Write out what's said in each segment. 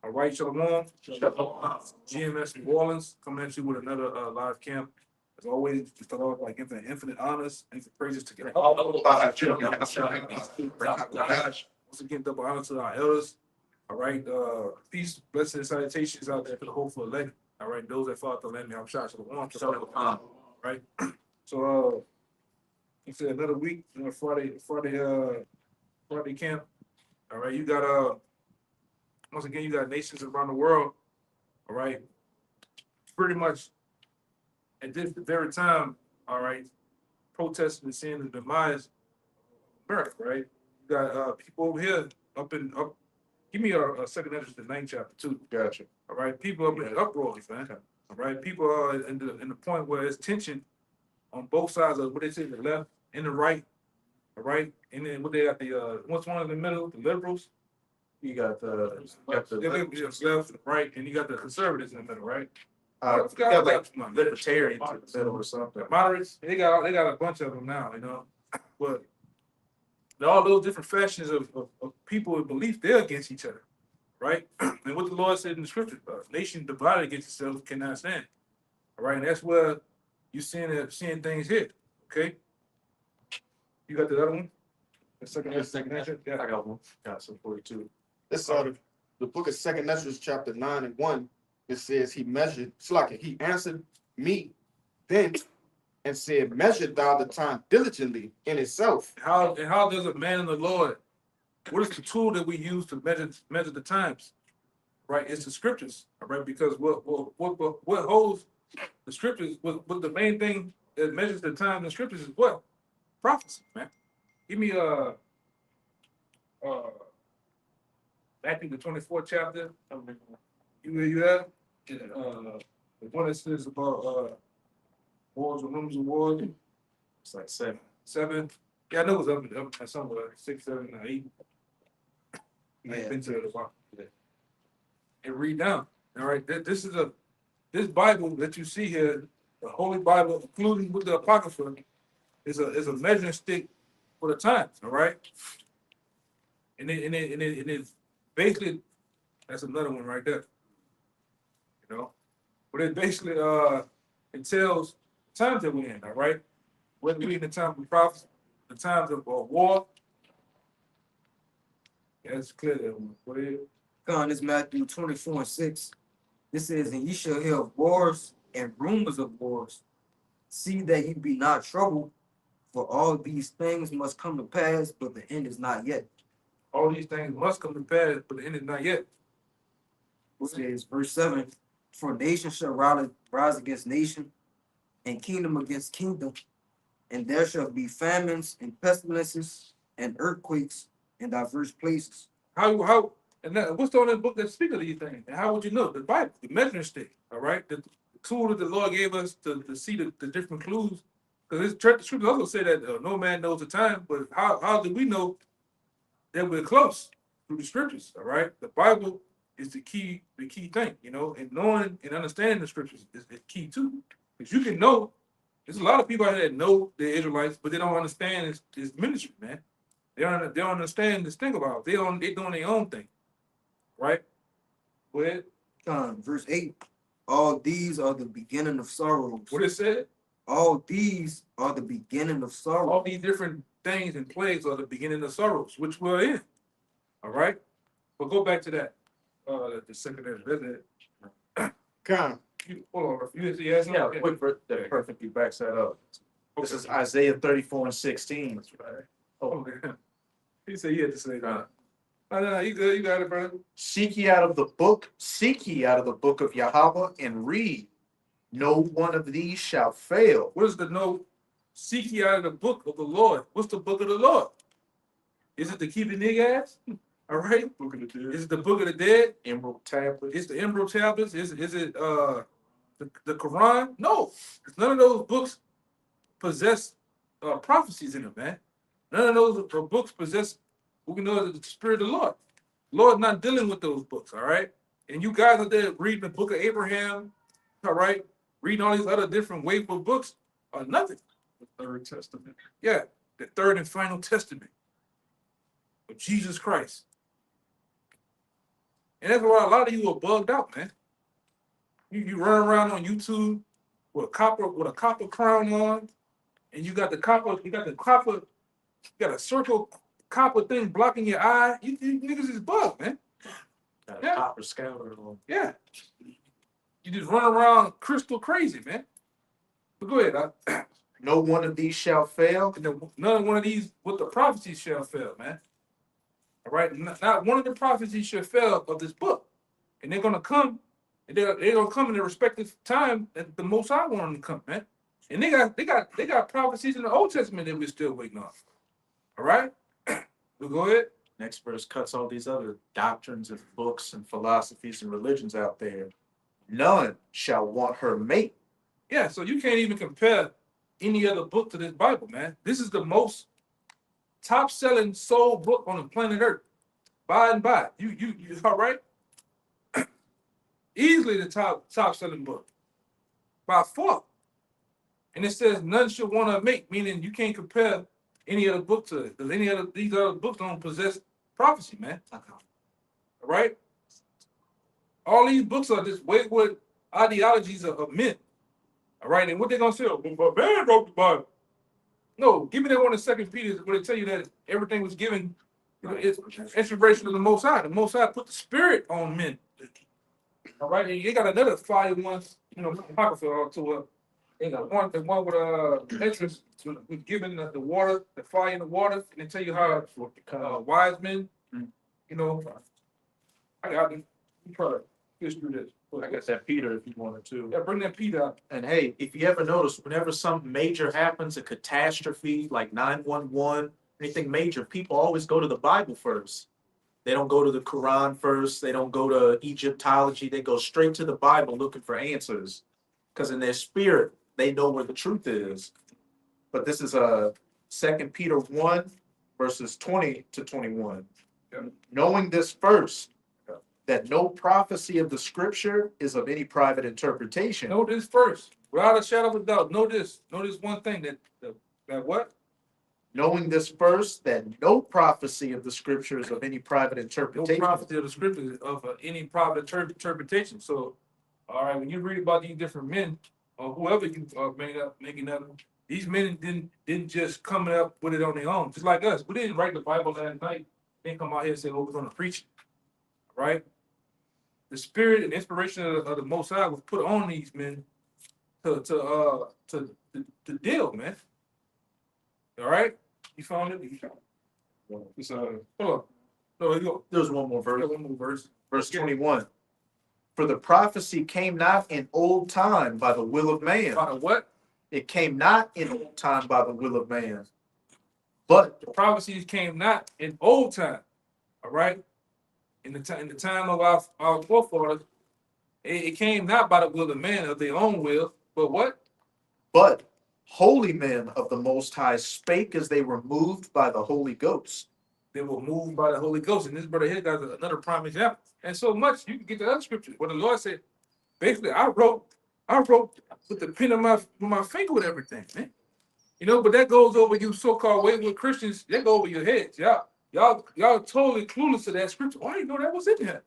All right, Shalom. GMS New Orleans coming at you with another live camp. As always, we start off like infinite honors and praises to God. Once again, double honor to our elders. All right, peace, blessings, salutations out there to the hopeful elect. All right, those that fought the land, I'm shot to the one. Right. So, it's another week, Friday camp. All right, you got once again, you got nations around the world. All right, pretty much at this very time. All right, protesting and seeing the demise of America. Right, you got people over here up. Give me a second entrance to 9th chapter 2. Gotcha. All right, people up in uproars, man. All right, people are in the point where there's tension on both sides of what they say, the left and the right. All right, and then what they got the what's one in the middle, the liberals. You got the left and right, and you got the conservatives in the middle, right? you got like libertarians in the middle or something. Moderates, they got a bunch of them now, you know. But all those different factions of people with belief, they're against each other, right? And what the Lord said in the scripture, nation divided against itself cannot stand. All right, and that's where you're seeing things hit. Okay, you got the other one. The second answer. Yeah, I got one. Got some for you too. This the book of Second Ezra, chapter 9 and 1. It says he measured. It's like he answered me then and said, "Measure thou the time diligently in itself." How does a man in the Lord? What is the tool that we use to measure the times? Right, it's the scriptures. All right, because what holds the scriptures? What the main thing that measures the time in the scriptures is what? Prophecy, man. Give me Matthew the 24th chapter. You have the one that says about wars and rumors of wars. It's like 7. 7. Yeah, I know it was up somewhere 6, 7, or 8. I've been to it a while. Yeah. And read down. All right, this Bible that you see here, the Holy Bible, including with the Apocrypha, is a measuring stick for the times. All right, and it basically, that's another one right there. You know, but it basically it tells the times that we're in. All right, whether we're in the time of prophecy, the times of war. Yeah, it's clear that one. What is it? God, it's Matthew 24 and 6. This says, "And ye shall hear of wars and rumors of wars. See that ye be not troubled, for all these things must come to pass, but the end is not yet." All these things must come to pass, but the end is not yet. It says, verse 7, "For nation shall rise against nation, and kingdom against kingdom, and there shall be famines and pestilences and earthquakes in diverse places." How and what's on that book that speaks of these things? And how would you know? The Bible, the measuring stick, all right? The tool that the Lord gave us to see the different clues. Because the scriptures also say that no man knows the time, but how do we know that we're close? Through the scriptures, all right? The Bible is the key thing, you know, and knowing and understanding the scriptures is key too. Because you can know, there's a lot of people out there that know they're Israelites, but they don't understand this ministry, man. They don't understand this thing about it. They're doing their own thing. Right? Go ahead. Verse 8, "All these are the beginning of sorrows." What it said? All these are the beginning of sorrow. All these different things and plagues are the beginning of sorrows, which we're in. All right? But go back to that. The secondary resident. Come. Hold on. You see, yes? Yeah, quick verse that perfectly backs that up. This is Isaiah 34 and 16. That's right. Oh, man. He said he had to say that. No, you good. You got it, brother. Seek ye out of the book of Yahweh and read. No one of these shall fail. What is the no? Seek ye out of the book of the Lord. What's the book of the Lord? Is it the keeping niggas? All right. Book of the Dead. Is it the book of the dead? Emerald tablets. It's the emerald tablets. Is it the Quran? No, none of those books possess prophecies in them, man. None of those books possess who we know is the Spirit of the Lord. Lord's not dealing with those books, all right? And you guys are there reading the book of Abraham, all right? Reading all these other different wayful books are nothing. The Third Testament. Yeah, the third and final testament of Jesus Christ. And that's why a lot of you are bugged out, man. You run around on YouTube with a copper crown on, and you got a circle copper thing blocking your eye. You niggas is bugged, man. Got Yeah. a copper scouter on. Yeah. You just run around crystal crazy, man. But go ahead. No one of these shall fail. None one of these with the prophecies shall fail, man. All right. Not one of the prophecies shall fail of this book. And they're gonna come, and they're gonna come in their respective time that the most I want them to come, man. And they got prophecies in the Old Testament that we're still waiting on. All right? We'll go ahead. Next verse cuts all these other doctrines and books and philosophies and religions out there. None shall want her mate. Yeah, so you can't even compare any other book to this Bible, man. This is the most top-selling soul book on the planet Earth. By and by. You all right? Easily the top-selling book. By far. And it says none should want to mate, meaning you can't compare any other book to it. Because these other books don't possess prophecy, man. All right? All these books are just wayward ideologies of men. All right, and what they're gonna say, oh, but man wrote the Bible. No, give me that one in Second Peter where they tell you that everything was given, it's inspiration of the Most High. The Most High put the Spirit on men. All right, and you got another fire one, apocryphal to it. They got the one with Esdras was given the water, the fire in the water, and they tell you how wise men, I got it. You probably fish through this. I got that Peter if you wanted to. Yeah, bring that Peter out. And hey, if you ever notice, whenever something major happens, a catastrophe like 911, anything major, people always go to the Bible first. They don't go to the Quran first. They don't go to Egyptology. They go straight to the Bible looking for answers. Because in their spirit, they know where the truth is. But this is 2 Peter 1, verses 20 to 21. Yeah. Knowing this first, that no prophecy of the scripture is of any private interpretation. Know this first, without a shadow of a doubt. Know this one thing that what? Knowing this first, that no prophecy of the scripture is of any private No interpretation. prophecy of the scripture of any private interpretation. So, all right, when you read about these different men or whoever you are making up, these men didn't just come up with it on their own. Just like us, we didn't write the Bible last night. They come out here and say, "Oh, we're going to preach it," right? The spirit and inspiration of the Most High was put on these men to deal, man. All right, you found it. It's hold on. No, you go. There's one more verse. One more verse. Verse 21. For the prophecy came not in old time by the will of man. By the what? It came not in old time by the will of man. But The prophecies came not in old time. All right. In the time of our forefathers, it came not by the will of man of their own will, but what? But holy men of the Most High spake as they were moved by the Holy Ghost. They were moved by the Holy Ghost. And this brother here got another prime example. And so much you can get the other scriptures where the Lord said, basically, I wrote with the pen of my finger with everything, man. But that goes over you so-called wayward Christians. That go over your heads, y'all totally clueless to that scripture. Why you know that was in there?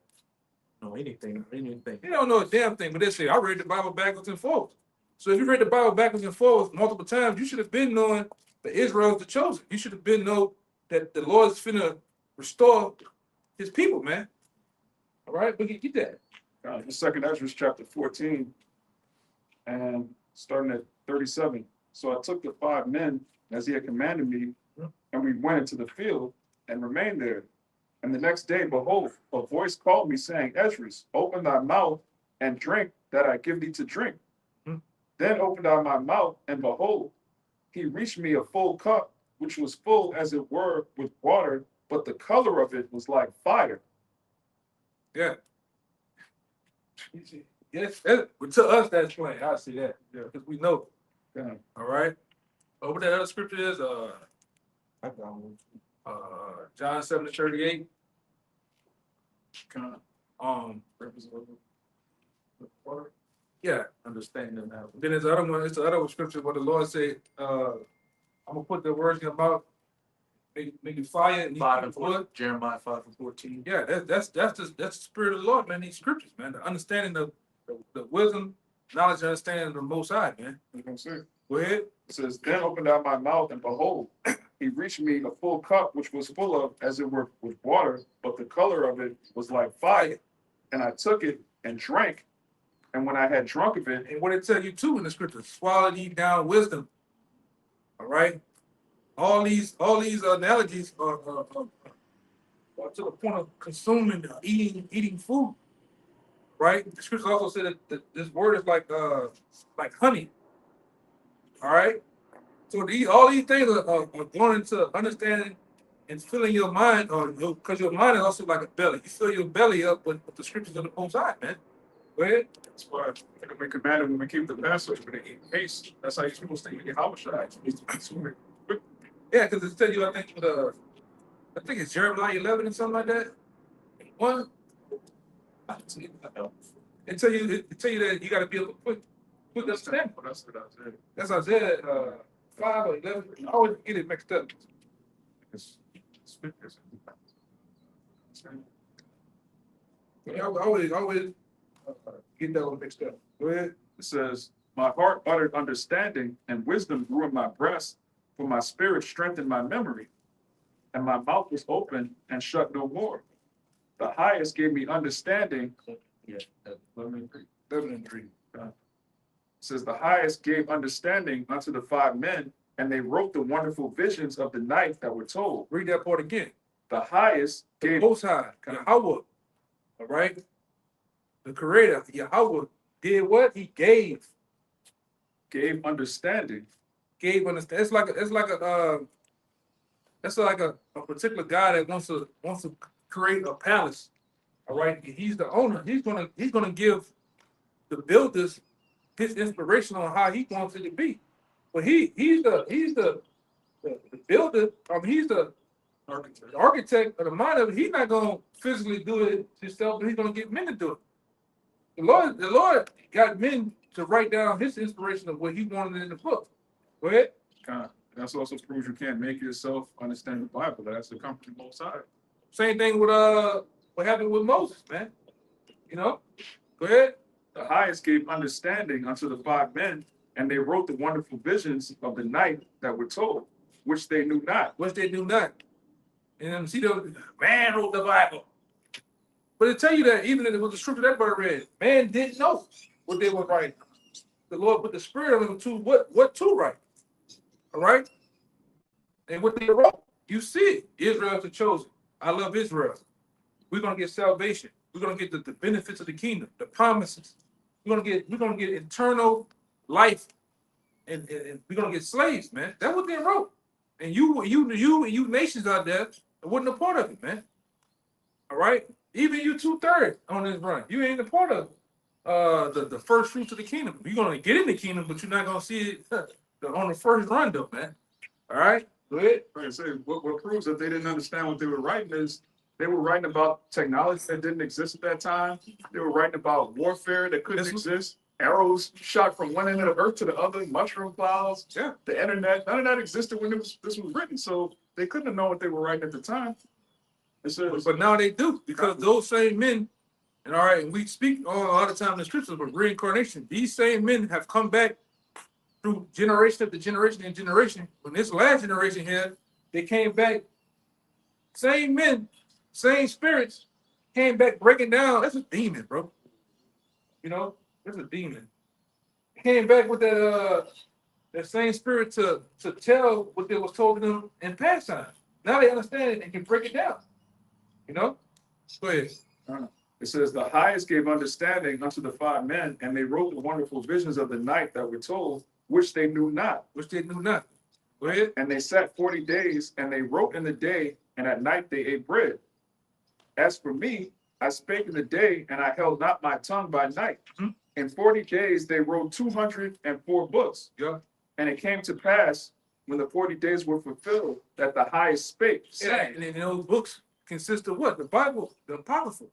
No, anything. You don't know a damn thing, but they say I read the Bible backwards and forwards. So if you read the Bible backwards and forwards multiple times, you should have been knowing that Israel's the chosen. You should have been know that the Lord's finna restore his people, man. All right, but get that. The second Ezra chapter 14 and starting at 37. So I took the 5 men as he had commanded me, and we went into the field and remained there. And the next day, behold, a voice called me, saying, Esdras, open thy mouth and drink that I give thee to drink. Then opened I my mouth, and behold, he reached me a full cup, which was full as it were with water, but the color of it was like fire. Yeah. Yes, but to us that's plain. I see that. Yeah, because we know. Yeah. All right. What that other scripture is, I got one. John 7:38. Kind Yeah, Understanding that. then there's the other one. It's the other scripture where the Lord said, "I'm gonna put the words in your mouth, making fire and 5 and wood. 4, Jeremiah 5 and 14. Yeah, that's the spirit of the Lord, man. These scriptures, man. The understanding of the wisdom, knowledge, and understanding of the Most High, man. You know what I'm saying? Go ahead. It says, then opened out my mouth, and behold, he reached me a full cup, which was full of, as it were, with water, but the color of it was like fire. And I took it and drank. And when I had drunk of it, And what it tell you too in the scriptures, swallow ye down wisdom. All right. All these analogies are to the point of consuming, eating food. Right. The scriptures also said that this word is like honey. All right. So all these things are going into understanding and filling your mind, or because your mind is also like a belly. You fill your belly up with the scriptures of the Most High, man. Go ahead. that's why we commanded when we keep the Passover to eat haste. That's how you're supposed to eat your house. You're supposed to consume it quick. Yeah, because it tell you, I think it's Jeremiah 11 and something like that. One, it tell you that you got to be able to quick understanding. But that's what I said. That's what I said. 5 or 11. I always get it mixed up. It's I always get that one mixed up. Go ahead. It says, my heart uttered understanding, and wisdom grew in my breast, for my spirit strengthened my memory, and my mouth was open and shut no more. The highest gave me understanding. Yeah. 11 11 and 3. It says, the highest gave understanding unto the 5 men, and they wrote the wonderful visions of the night that were told. Read that part again. The highest The gave Most High, Yahweh, all right? The Creator, Yahweh, did what? He gave understanding. Understand. It's like a particular guy that wants to create a palace. All right. He's the owner. He's gonna give the builders his inspiration on how he wants it to be. But he's the builder. He's the architect of the mind of it. He's not gonna physically do it himself, but he's gonna get men to do it. The Lord got men to write down his inspiration of what he wanted in the book. Go ahead. That's also proves you can't make yourself understand the Bible. That's the comfort of the Most High. Same thing with what happened with Moses, man. You know? Go ahead. The highest gave understanding unto the 5 men, and they wrote the wonderful visions of the night that were told, which they knew not. Which they do not. And see, the man wrote the Bible. But it tell you that even in the scripture that brother read, man didn't know what they were writing. The Lord put the spirit on them to what to write. All right? And what they wrote, you see it. Israel's the chosen. I love Israel. We're gonna get salvation. We're gonna get the benefits of the kingdom, the promises. We're gonna get eternal life, and we're gonna get slaves, man. That's what they wrote. And you nations out there wasn't a part of it, man. All right? Even you 2/3 on this run, you ain't a part of the first fruits of the kingdom. You're gonna get in the kingdom, but you're not gonna see it on the first run, though, man. All right, go ahead. Like I say, what proves that they didn't understand what they were writing is they were writing about technology that didn't exist at that time. They were writing about warfare that couldn't exist. Arrows shot from one end of the earth to the other, mushroom clouds, Yeah. the internet. None of that existed when this was written, so they couldn't have known what they were writing at the time. It says, But now they do, because those same men, and all right, and we speak all the time in the scriptures about reincarnation. These same men have come back through generation after generation and generation. When this last generation here, they came back, same men, same spirits, came back breaking down. That's a demon, bro. You know, that's a demon. Came back with that same spirit to tell what they was told to them in past time. Now they understand it and can break it down. You know? Go ahead. it says, the highest gave understanding unto the 5 men, and they wrote the wonderful visions of the night that were told, which they knew not. Which they knew not. Go ahead. And they sat 40 days, and they wrote in the day, and at night they ate bread. As for me, I spake in the day, and I held not my tongue by night. Mhm. In 40 days they wrote 204 books. Yeah. And it came to pass, when the 40 days were fulfilled, that the highest spake, Yeah, saying, and those books consist of what? The Bible, the Apocryphal.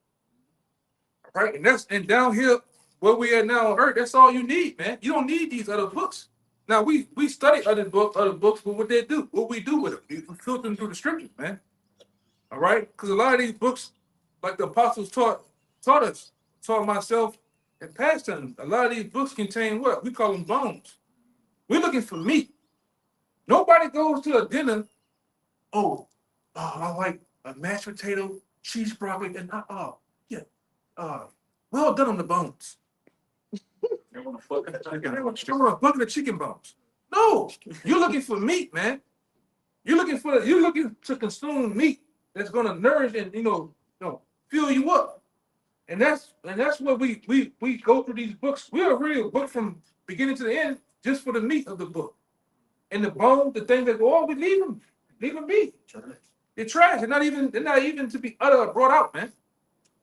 Right? And down here, where we are now on earth, that's all you need, man. You don't need these other books. Now we study other books, but what they do, what we do with them, we filter them through the scriptures, man. All right, because a lot of these books, like the apostles taught us, taught myself, and passed on. A lot of these books contain what we call them bones. We're looking for meat. Nobody goes to a dinner. I like a mashed potato, cheese broccoli, and yeah, well done on the bones. They want to fuck They want a bucket of chicken bones. No, you're looking for meat, man. You're looking to consume meat that's gonna nourish and fill you up. And that's what we go through these books. We'll read a book from beginning to the end just for the meat of the book. And the bone, the thing that we leave them be. They're trash. They're not even to be brought out, man.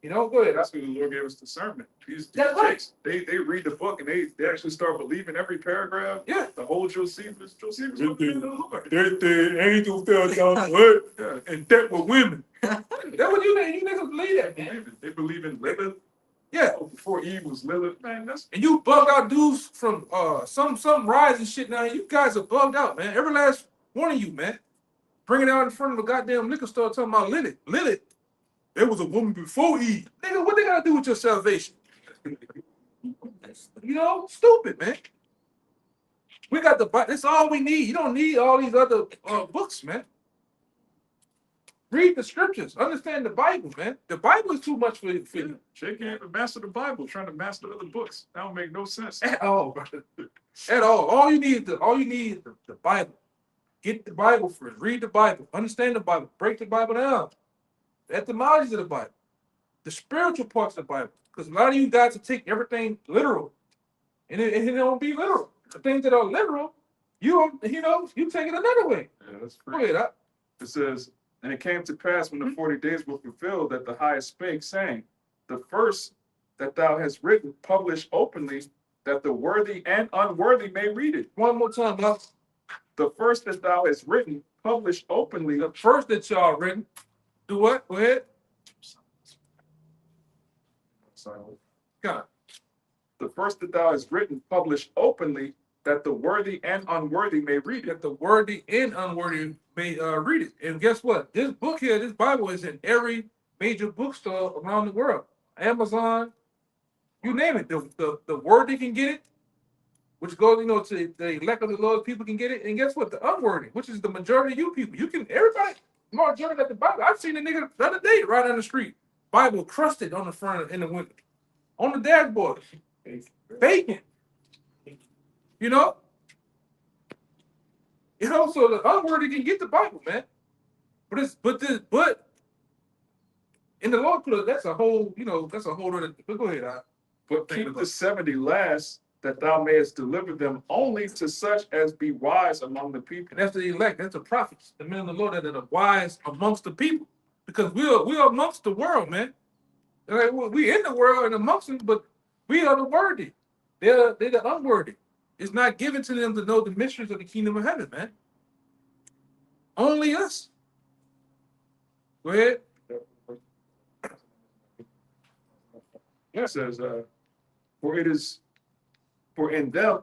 Go ahead. That's what the Lord gave us discernment. These That's right. chicks, they read the book and they actually start believing every paragraph. Yeah. The whole Josephus. Josephus. The angel fell down to earth and that were women. That's what you niggas believe that, man. They believe in Lilith. Yeah. Before Eve was Lilith, man. And you bugged out dudes from some rise and shit now. You guys are bugged out, man. Every last one of you, man. Bringing it out in front of a goddamn liquor store talking about Lilith. Lilith. There was a woman before Eve. Nigga, what they gotta do with your salvation? Stupid, man. We got the Bible. That's all we need. You don't need all these other books, man. Read the scriptures. Understand the Bible, man. The Bible is too much for you. Jake can't even master the Bible, trying to master other books. That don't make no sense. At all, brother. At all. All you need is the Bible. Get the Bible first. Read the Bible. Understand the Bible. Break the Bible down. The etymologies of the Bible. The spiritual parts of the Bible. Because a lot of you guys will take everything literal. And it don't be literal. The things that are literal, you take it another way. Yeah, that's Go crazy. ahead. It says, and it came to pass when the 40 days were fulfilled that the highest spake, saying, the first that thou hast written, publish openly, that the worthy and unworthy may read it. One more time, now. The first that thou hast written, publish openly. The first that y'all written, do what? Go ahead. God. The first that thou hast written, publish openly, that the worthy and unworthy may read it. That the worthy and unworthy may read it. And guess what? This book here, this Bible is in every major bookstore around the world. Amazon, you name it. The worthy can get it, which goes, to the elect of the Lord, people can get it. And guess what? The unworthy, which is the majority of you people. Everybody, majority of the Bible. I've seen a nigga the other day right on the street, Bible crusted on the front in the window, on the dashboard, bacon. So the unworthy can get the Bible, man. But in the Lord, that's a whole other. But go ahead, But keep the 70 last, that thou mayest deliver them only to such as be wise among the people. And that's the elect. That's the prophets, the men of the Lord that are wise amongst the people, because we're amongst the world, man. Like, we in the world and amongst them, but we are the worthy. They're the unworthy. It's not given to them to know the mysteries of the kingdom of heaven, man. Only us. Go ahead. It says, for in them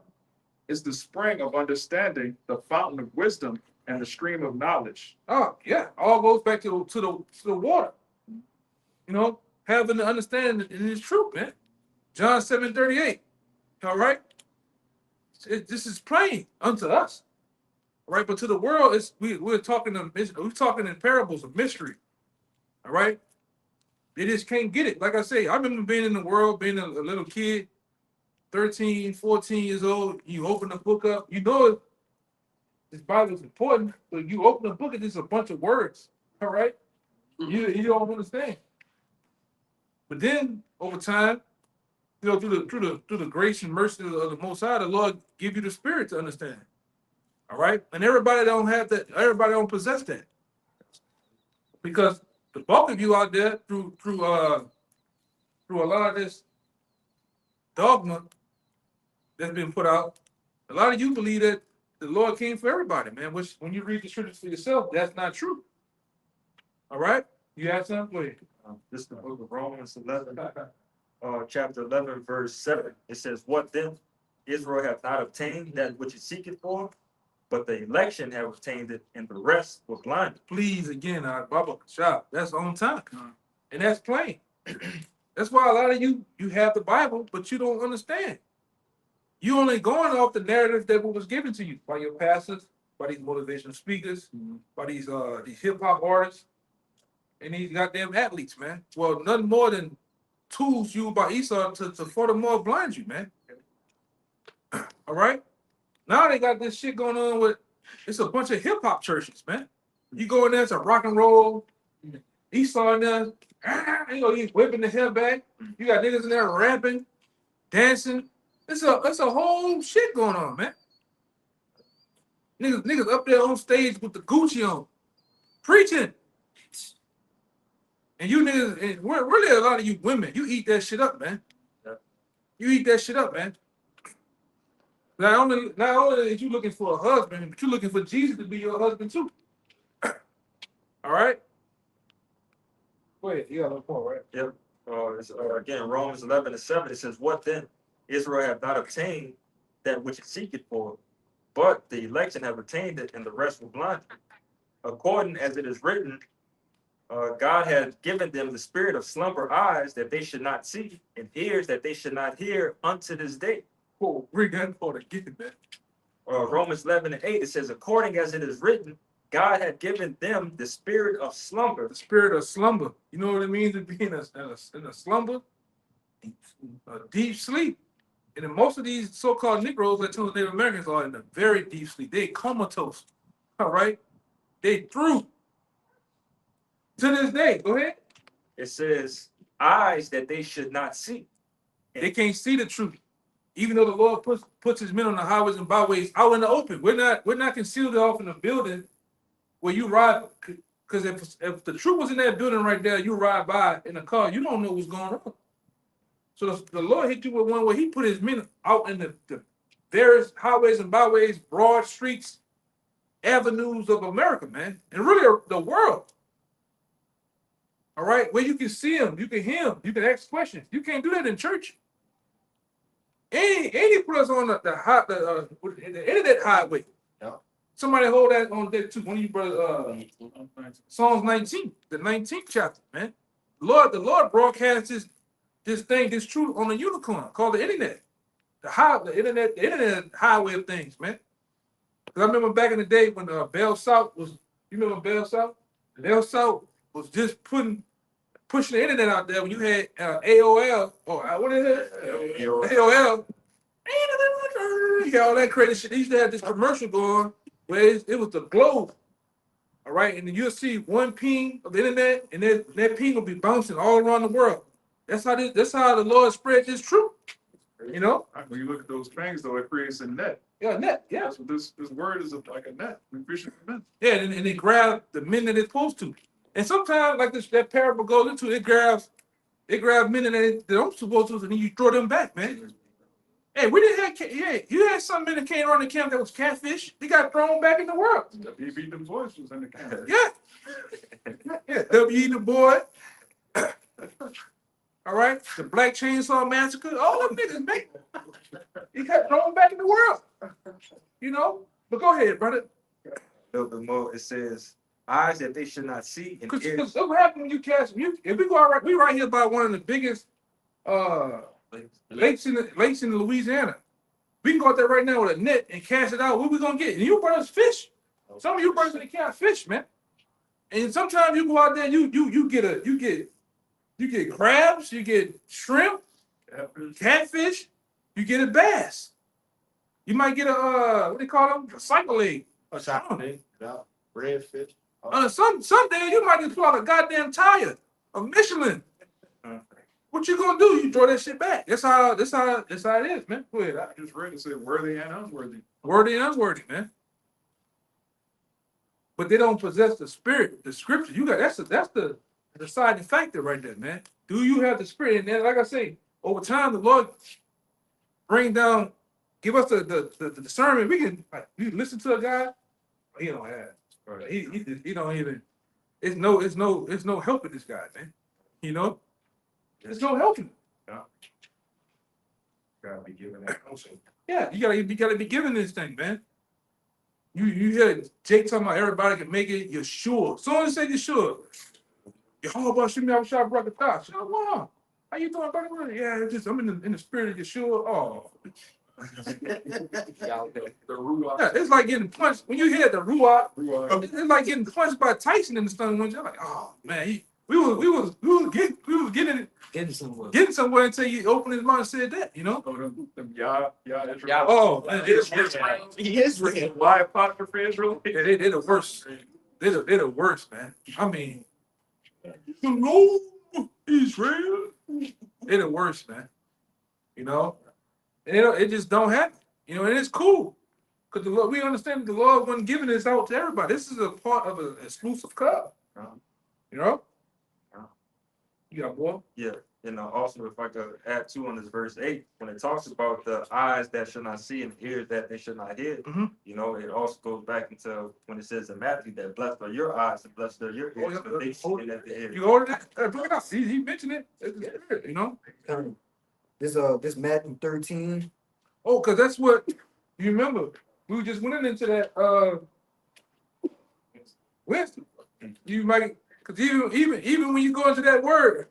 is the spring of understanding, the fountain of wisdom, and the stream of knowledge. Oh, yeah. All goes back to the water. Having the understanding in His truth, man. John 7:38. All right. This is plain unto us. All right, but to the world, we're talking in parables of mystery. All right. They just can't get it. Like I say, I remember being in the world, being a little kid, 13, 14 years old. You open the book up, this Bible is important, but you open the book and there's a bunch of words. All right. You don't understand. But then over time, through the grace and mercy of the Most High, the Lord give you the Spirit to understand. All right, and everybody don't have that. Everybody don't possess that, because the bulk of you out there through a lot of this dogma that's been put out, a lot of you believe that the Lord came for everybody, man. Which, when you read the scriptures for yourself, that's not true. All right, you have something? Go ahead. This is the book of Romans 11, chapter 11, verse 7. It says, what then Israel hath not obtained that which it seeketh for, but the election have obtained it, and the rest were blinded. Please, again, Baba Shop, that's on time. And that's plain. That's why a lot of you have the Bible, but you don't understand. You only going off the narrative that was given to you by your pastors, by these motivational speakers, by these hip hop artists, and these goddamn athletes, man. Well, nothing more than tools used by Esau to furthermore blind you, man. All right. Now they got this shit going on with it's a bunch of hip hop churches, man. You go in there, it's a rock and roll. Esau in there, he's whipping the hair back. You got niggas in there rapping, dancing. It's a whole shit going on, man. Niggas up there on stage with the Gucci on, preaching. And you niggas, and really a lot of you women, you eat that shit up, man. You eat that shit up, man. Not only are you looking for a husband, but you're looking for Jesus to be your husband too. All right? Go ahead, you got a point, right? Yep. Again, Romans 11:7, it says, what then? Israel hath not obtained that which it seeketh for, but the election have obtained it, and the rest were blinded. According as it is written, God had given them the spirit of slumber eyes that they should not see, and ears that they should not hear unto this day. Oh, read that part again, man. Romans 11:8, it says, according as it is written, God had given them the spirit of slumber. The spirit of slumber. You know what it means to be in a slumber? A deep sleep. And then most of these so-called Negroes, Latinos, Native Americans are in a very deep sleep. They comatose. All right? They through. To this day. Go ahead. It says, eyes that they should not see. They can't see the truth. Even though the Lord puts his men on the highways and byways out in the open. We're not concealed off in a building where you ride, because if the truth was in that building right there, you ride by in a car, you don't know what's going on. So the Lord hit you with one where he put his men out in the various highways and byways, broad streets, avenues of America, man, and really the world. All right, where you can see him, you can hear him, you can ask questions. You can't do that in church. Any put us on the internet highway. Yeah. Somebody hold that on there too. One of you brothers, Psalms 19, the 19th chapter, man. The Lord broadcasts this truth on a unicorn called the internet. The internet highway of things, man. Because I remember back in the day when Bell South was, you remember Bell South? Bell South was just pushing the internet out there when you had AOL, or what is it? AOL. You got all that crazy shit. They used to have this commercial going where it was the globe. All right, and then you'll see one ping of the internet, and that ping will be bouncing all around the world. That's how the Lord spread this truth. You know? When you look at those things, though, it creates a net. Yeah, net. Yeah. That's what this word is like a net. We fishing for men. Yeah, and they grab the men that it's supposed to. And sometimes, like that parable goes into, it grabs men that they don't supposed to, and then you throw them back, man. Hey, we didn't have, you had some men that came around the camp that was catfish. They got thrown back in the world. W.E. Du Bois was in the camp. Yeah, W.E. Du Bois. All right, the Black Chainsaw Massacre, all them niggas, man. He got thrown back in the world. You know? But go ahead, brother. A little bit more, it says, eyes that they should not see, and ears. Because what happens when you cast music? If we go out right, we right here by one of the biggest lakes in Louisiana. We can go out there right now with a net and cast it out. What we gonna get? And you brothers fish. Some of you brothers they can't fish, man. And sometimes you go out there, you get crabs, you get shrimp, catfish, you get a bass. You might get a what do they call them? A cycle egg. Redfish. Some days you might just pull out a goddamn tire of Michelin. What you gonna do? You throw that shit back. That's how it is, man. Go ahead. I just read it said worthy and unworthy. Worthy and unworthy, man. But they don't possess the spirit, the scripture. You got that's the deciding factor right there, man. Do you have the spirit? And then, like I say, over time, the Lord give us the discernment. We can you listen to a guy. He don't have. He don't even. It's no helping this guy, man. You know, there's no helping. Yeah. Gotta be given that unction. Yeah, you gotta be given this thing, man. You hear Jake talking about everybody can make it. You're sure. Soon as you say you're sure, you're all about shooting me out shot, brother. Shalom. How you doing, brother? Yeah, it's just I'm in the spirit of Yeshua. Oh, The Ruach. yeah, it's like getting punched when you hear the Ruach. Ruach. It's like getting punched by Tyson in the stomach. When you're like, oh man, we was getting somewhere until you opened his mouth and said that, you know. Oh, them Yah Israel. Oh, man, He is real. Why apocrypha Israel? they're the worst. They're the worst, man. I mean, hello, Israel. They're the worst, man. You know, and it just don't happen. You know, and it's cool because the Lord, we understand the Lord wasn't giving this out to everybody. This is a part of an exclusive club. You know, you got boy. Yeah, and also if I could add too on this verse 8, when it talks about the eyes that should not see and ears that they should not hear, Mhm. you know, it also goes back into when it says in Matthew that blessed are your eyes and blessed are your ears, but they see and that they hear. You ordered it. Bring it out. He mentioned it. It's, you know. This Matthew 13. Oh, because that's what you remember. We just went into that Wednesday. You might because even when you go into that word,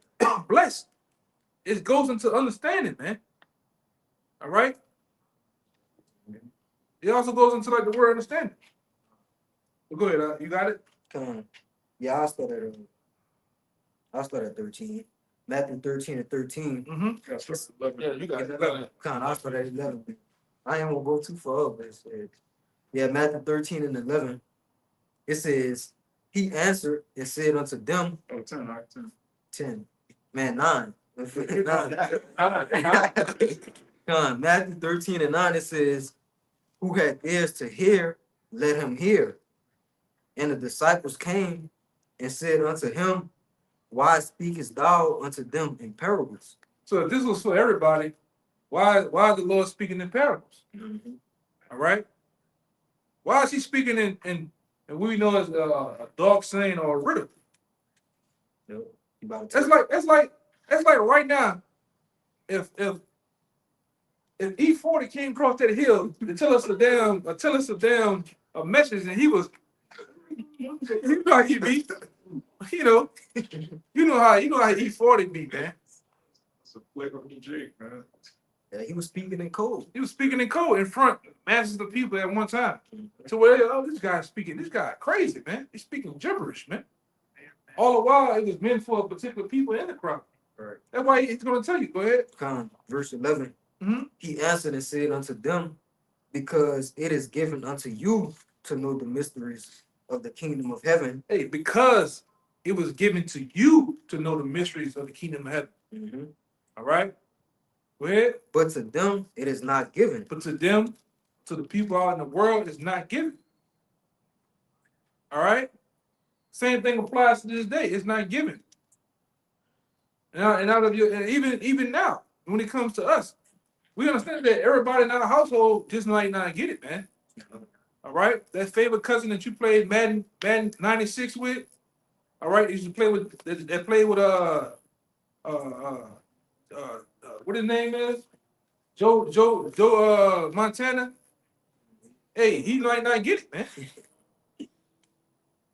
blessed, it goes into understanding, man. All right. It also goes into like the word understanding. Well, go ahead. You got it. Yeah, I'll start at 13. Matthew 13 and 13. Mm-hmm. Yeah, you got it. I'll start at 11. I ain't gonna go too far, but yeah, Matthew 13 and 11. It says, he answered and said unto them, Oh, 10, all right, 10. 10. Man, 9. 9. Matthew 13 and 9, it says, who had ears to hear, let him hear. And the disciples came and said unto him, why speakest thou unto them in parables? So if this was for everybody, why is the Lord speaking in parables? All right. Why is he speaking in and we know as a dog saying or a riddle? That's like right now. If E40 came across that hill to tell us a message, and he was, you know how he be, you know how E40 be, man. It's a flavor of the Jake, man. Yeah, he was speaking in code. He was speaking in code in front of masses of people at one time. So where this guy crazy, man. He's speaking gibberish, man. All the while it was meant for particular people in the crowd. Right. That's why he's gonna tell you. Go ahead. Verse 11. Mhm. He answered and said unto them, because it is given unto you to know the mysteries of the kingdom of heaven. Hey, because it was given to you to know the mysteries of the kingdom of heaven. All right. Go ahead. But to them it is not given. But to them, to the people out in the world, it's not given. All right. Same thing applies to this day. It's not given. And out of your, and even now, when it comes to us, we understand that everybody in our household just might not get it, man. All right. That favorite cousin that you played Madden 96 with. All right. You should play with that played with what his name is? Joe Montana. Hey, he might not get it, man.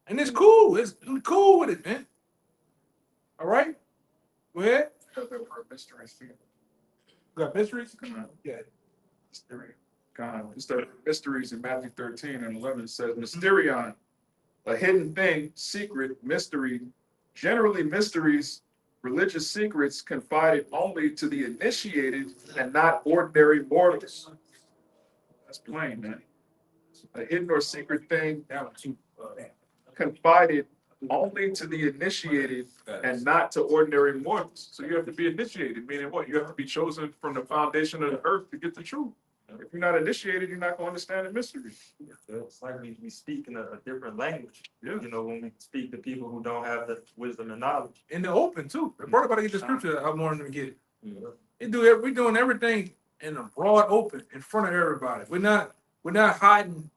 And it's cool. It's cool with it, man. All right. Go ahead. Got mysteries? Yeah. It's the mysteries in Matthew 13 and 11. It says, Mysterion, a hidden thing, secret, mystery, generally mysteries, religious secrets confided only to the initiated and not ordinary mortals. That's plain, man. A hidden or secret thing confided only to the initiated and not to ordinary mortals. So you have to be initiated, meaning what? You have to be chosen from the foundation of the earth to get the truth. If you're not initiated, you're not going to understand the mystery. It's like we speak in a different language. Yeah. You know, when we speak to people who don't have the wisdom and knowledge. In the open too. The brother about to get the scripture. I want him to get it. We're doing everything in a broad open in front of everybody. We're not hiding.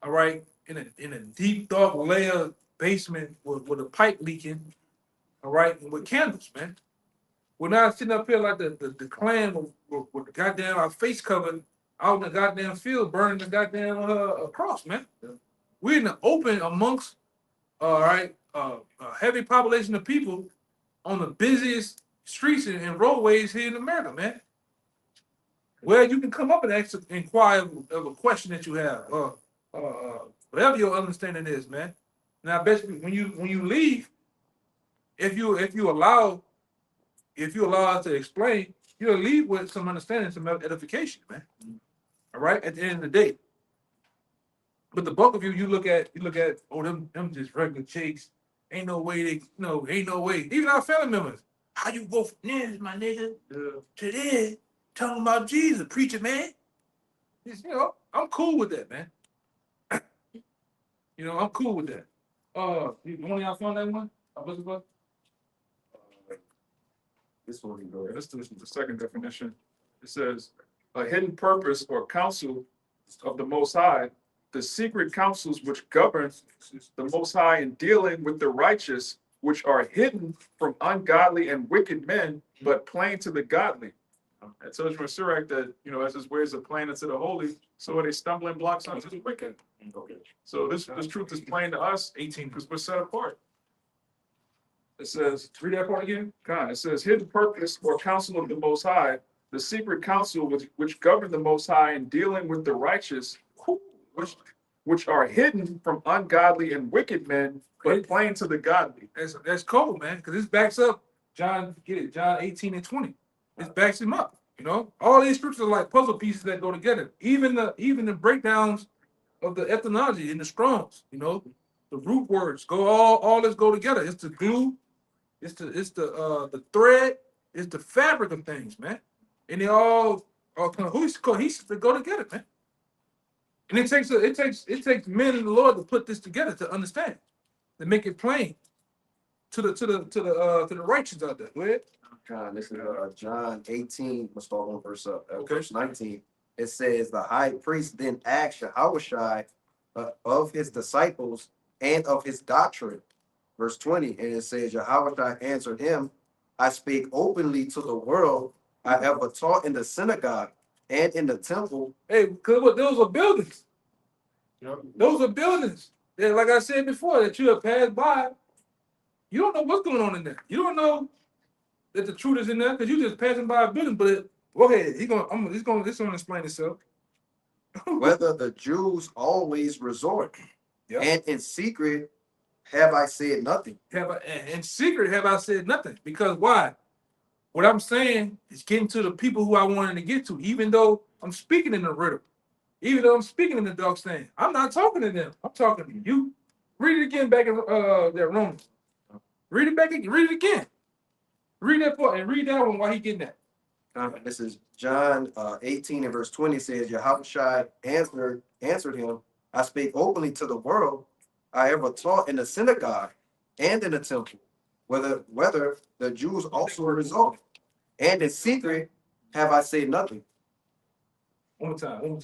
All right, in a deep dark layer basement with a pipe leaking. All right, and with candles, man. We're not sitting up here like the clan with the goddamn our face covered out in the goddamn field burning the goddamn cross, man. We're in the open amongst all right a heavy population of people on the busiest streets and roadways here in America, man. Where you can come up and ask, inquire of a question that you have, whatever your understanding is, man. Now, I bet you when you leave, if you allow us to explain, you'll leave with some understanding, some edification, man. All right, at the end of the day. But the bulk of you look at, oh, them just regular chicks. Ain't no way they, no, ain't no way. Even our family members, how you go from this, my nigga, to this, talking about Jesus, preacher, man. I'm cool with that, man. I'm cool with that. One of y'all found that one? This one we go. Let's do the second definition. It says, a hidden purpose or counsel of the Most High, the secret counsels which govern the Most High in dealing with the righteous, which are hidden from ungodly and wicked men, but plain to the godly. It tells you in Sirach that, as his ways are plain unto the holy, so are they stumbling blocks unto the wicked. So this truth is plain to us, 18, because we're set apart. It says, read that part again. God, it says, hidden purpose or counsel of the Most High, the secret counsel which govern the Most High in dealing with the righteous, which are hidden from ungodly and wicked men, but plain to the godly. That's cool, man, because this backs up John 18 and 20. This backs him up. All these scriptures are like puzzle pieces that go together. Even the breakdowns of the etymology in the Strongs, the root words all this go together. It's the glue, it's the thread, it's the fabric of things, man. And they all cohesive to go together, man. And it takes men in the Lord to put this together to understand, to make it plain to the righteous out there. Go ahead. This is John 18. Let's start on verse 19. It says, the high priest then asked Yahushua of his disciples and of his doctrine. Verse 20, and it says, Yahushua answered him, I speak openly to the world. I ever taught in the synagogue and in the temple. Hey, because those are buildings. Those are buildings. That, like I said before, that you have passed by. You don't know what's going on in there. You don't know that the truth is in there because you just passing by a building. But go ahead, this gonna explain itself. Whether the Jews always resort, Yep. and in secret have I said nothing. In secret have I said nothing. Because why? What I'm saying is getting to the people who I wanted to get to, even though I'm speaking in the riddle, even though I'm speaking in the dark stand. I'm not talking to them. I'm talking to you. Read it again back in that Romans. Read it back again. Read it again. Read that part and read that one while he getting that. This is John 18 and verse 20 says, Yahushua answered him, I speak openly to the world. I ever taught in the synagogue and in the temple, whether the Jews also resort, and in secret have I said nothing. One more time. He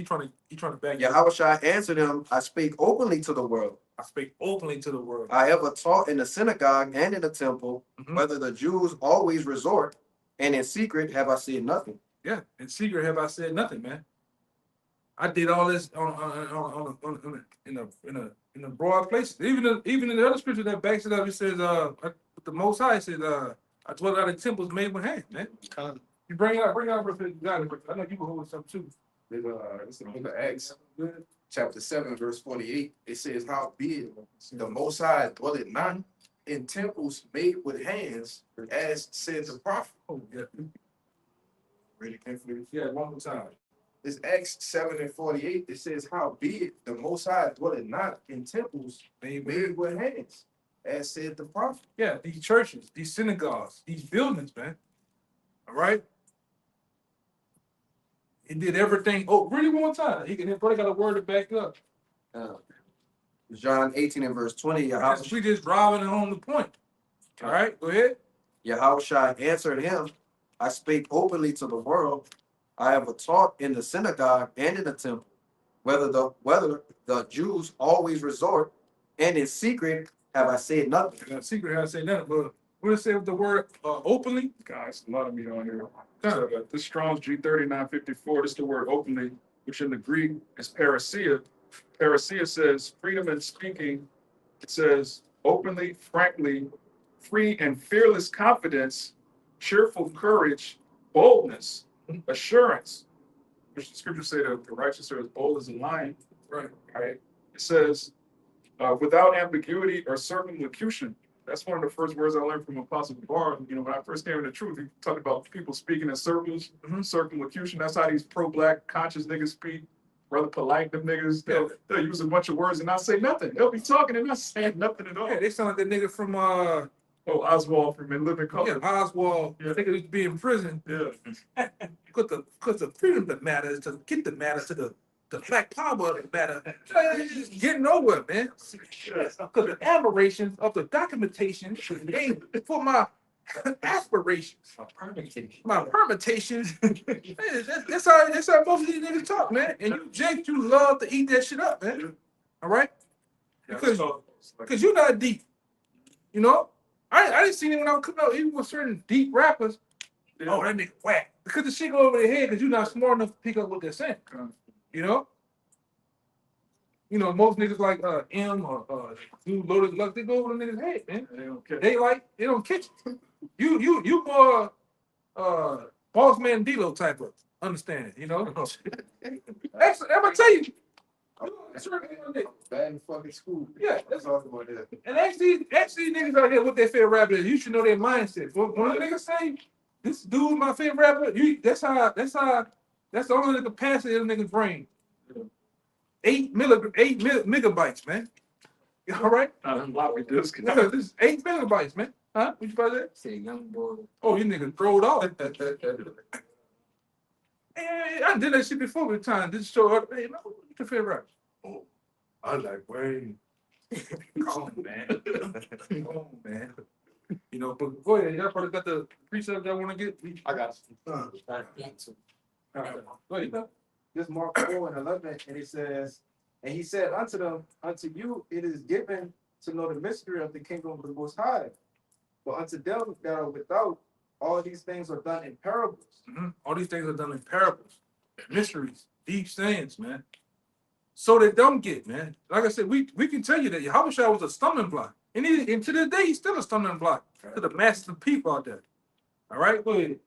trying to back you. Yahushua answered him, I speak openly to the world. I speak openly to the world. I ever taught in the synagogue and in the temple, whether the Jews always resort, and in secret have I said nothing. Yeah, in secret have I said nothing, man. I did all this in the broad places. Even in the other scripture that backs it up, it says, the Most High says, I dwell out in temples made with hands, man. You bring out, I know you can hold something too. It's the book of Acts, chapter 7, verse 48. It says, howbeit the Most High dwelleth not in temples made with hands, as said the prophet. Oh, yeah. Ready carefully. Yeah, one more time. It's Acts 7 and 48. It says, howbeit the Most High dwelleth not in temples made with hands, as said the prophet. Yeah, these churches, these synagogues, these buildings, man. All right? He did everything. Oh, really one more time. He probably got a word to back up. John 18 and verse 20. We just driving home the point. All right, go ahead. Yahushua answered him, I speak openly to the world. I have taught in the synagogue and in the temple, whether the Jews always resort, and in secret have I said nothing. In secret have I said nothing, but What does it say with the word openly? Guys, a lot of me on here. Huh. So, this Strong's G3954, this is the word openly, which in the Greek is parousia. Parousia says freedom in speaking. It says openly, frankly, free and fearless confidence, cheerful courage, boldness, assurance. Which the scriptures say that the righteous are as bold as a lion. Right. Right. It says without ambiguity or circumlocution. That's one of the first words I learned from Apostle Bar. You know, when I first came into truth, he talked about people speaking in circles, circumlocution. That's how these pro-black conscious niggas speak. Rather polite, them niggas. They'll use a bunch of words and not say nothing. They'll be talking and not saying nothing at all. Yeah, they sound like that nigga from Oswald from In Living Color. yeah, Oswald. Yeah. I think he used to be in prison. Yeah. Because the freedom that matters to get the matter to the black power that matter. Just getting nowhere, man. Because the admiration of the documentation ain't for my aspirations. My permutations. That's how most of these niggas talk, man. And you Jake, you love to eat that shit up, man. All right? Because you're not deep. You know? I didn't see him when I was coming out, even with certain deep rappers. Oh, that nigga whack. Because the shit go over their head because you're not smart enough to pick up what they're saying. You know? You know, most niggas like M or Dude Loaded Luck, they go over the niggas' head, man. They don't catch it. You more boss man D-Lo type of understanding, you know? I'm gonna tell you. Bad in fucking school. Yeah, Let's talk about that. and actually niggas out here, what their favorite rapper is, you should know their mindset. When a nigga say, this dude my favorite rapper, that's the only capacity of the nigga's brain. 8 megabytes, man. You all right? Floppy disk. No, this is 8 megabytes, man. Huh? What you about that? Say young boy. Oh, you niggas throwed off. Hey, I did that shit before with time. This show up. Hey, man, what's your favorite rapper? Oh, I like Wayne. Come on, man. Come on, man. You know, but go ahead. Y'all probably got the precept y'all want to get. I got All right. Go ahead. This Mark 4:11, and it says, and he said unto them, unto you it is given to know the mystery of the kingdom of the Most High. But unto them that are without, all these things are done in parables. All these things are done in parables, mysteries, deep sayings, man. So they don't get, man. Like I said, we can tell you that Yahushua was a stumbling block. And to this day, he's still a stumbling block to the masses of people out there. All right, go ahead.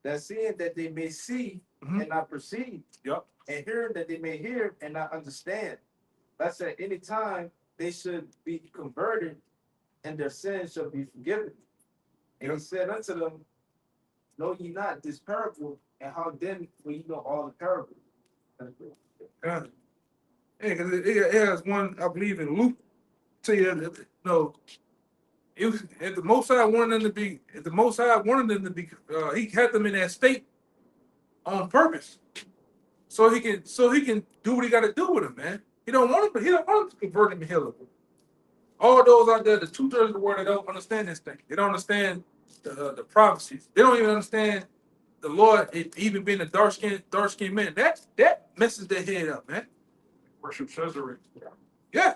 That seeing that they may see and not perceive. Yep. And hearing that they may hear and not understand. That's at any time they should be converted and their sins shall be forgiven. And he said unto them, know ye not this parable, and how then will you know all the parables? Yeah, because it has one, I believe, in Luke. Tell you that, no, it was if the Most High wanted them to be, he had them in that state on purpose, so he can do what he got to do with them, man. He don't want them to convert them and heal them. All those out there, the 2/3 of the world, they don't understand this thing. They don't understand the prophecies. They don't even understand the Lord, even being a dark skinned man. That messes their head up, man. Worship Cesare. Yeah.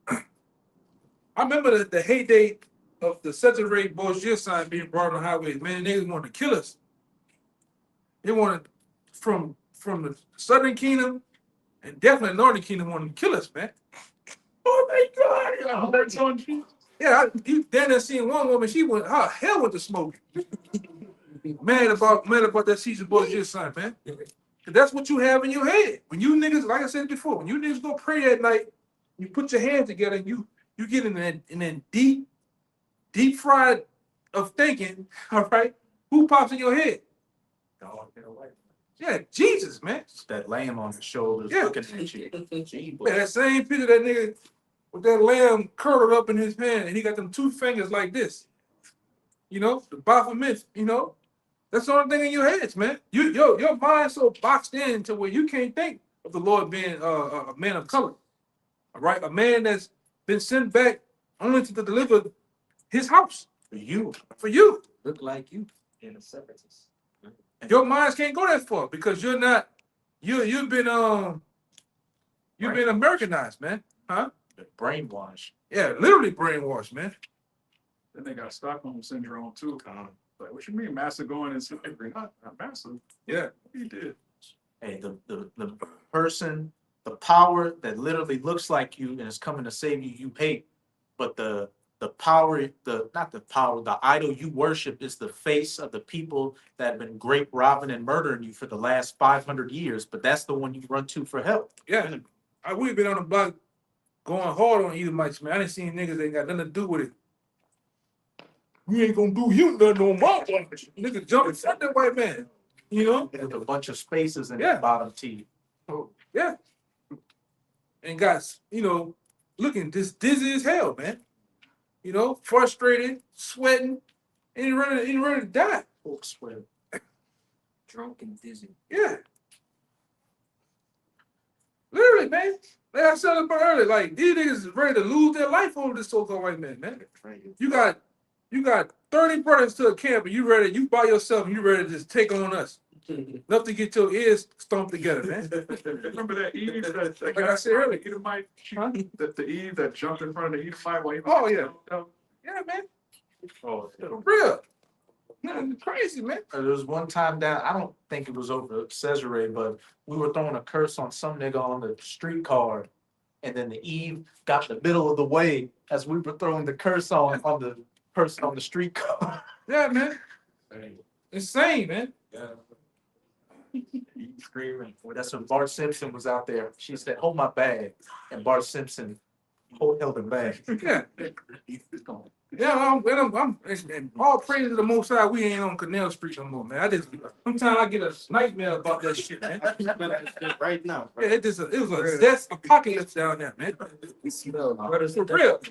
I remember the heyday of the Cesare Borgia sign being brought on the highway. Man, they wanted to kill us. They wanted from the Southern Kingdom and definitely Northern Kingdom wanted to kill us, man. Oh my God! That's on Jesus. Yeah, you then there seen one woman. She went, her hell with the smoke. mad about that Caesar Borgia sign, man. 'Cause that's what you have in your head. When you niggas, like I said before, when you niggas go pray at night, you put your hands together and you get in that deep fried of thinking, all right? Who pops in your head? Yeah, Jesus, man. It's that lamb on his shoulders Yeah. looking at you. Man, that same picture of that nigga with that lamb curled up in his hand and he got them 2 fingers like this. You know, the Baphomet, you know? That's the only thing in your heads, man. Your mind's so boxed in to where you can't think of the Lord being a man of color. All right? A man that's been sent back only to deliver his house. For you. Look like you. In a separatist. Your minds can't go that far because you've been Americanized, man. Huh? Brainwashed. Yeah, literally brainwashed, man. Then they got Stockholm syndrome too. Like, what you mean, Massa going in slavery? Not Massa. Yeah. He did. Hey, the person, the power that literally looks like you and is coming to save you, you hate. But the power, not the power, the idol you worship is the face of the people that have been grape robbing and murdering you for the last 500 years. But that's the one you run to for help. Yeah. We've been on the block going hard on Edomites, man. I didn't see niggas that ain't got nothing to do with it. We ain't gonna do you nothing on my watch. Nigga jumping at that white man. You know? With a bunch of spaces in Yeah. the bottom teeth. Yeah. And got, you know, looking just dizzy as hell, man. You know, frustrated, sweating, and he ready to die. Folks swear. Drunk and dizzy. Yeah. Literally, man. Like I said about earlier, like these niggas is ready to lose their life over this so-called white man, man. You got 30 brothers to a camp and you by yourself and you ready to just take on us. Enough to get your ears stomped together, man. Remember that Eve that Like I said earlier. Edomite, Huh? the Eve that jumped in front of the Edomite while he was Oh, yeah. Yeah, man. Oh, For real. Man, crazy, man. There was one time down, I don't think it was over Cesare, but we were throwing a curse on some nigga on the streetcar. And then the Eve got in the middle of the way as we were throwing the curse on the person on the streetcar. Yeah, man. Insane, man. screaming. That's when Bart Simpson was out there. She said, "Hold my bag." And Bart Simpson held the bag. Yeah. Yeah, and all praise to the Most High. We ain't on Canal Street no more, man. Sometimes I get a nightmare about that shit, man. Right now. Yeah, it was a zest apocalypse down there, man. For real.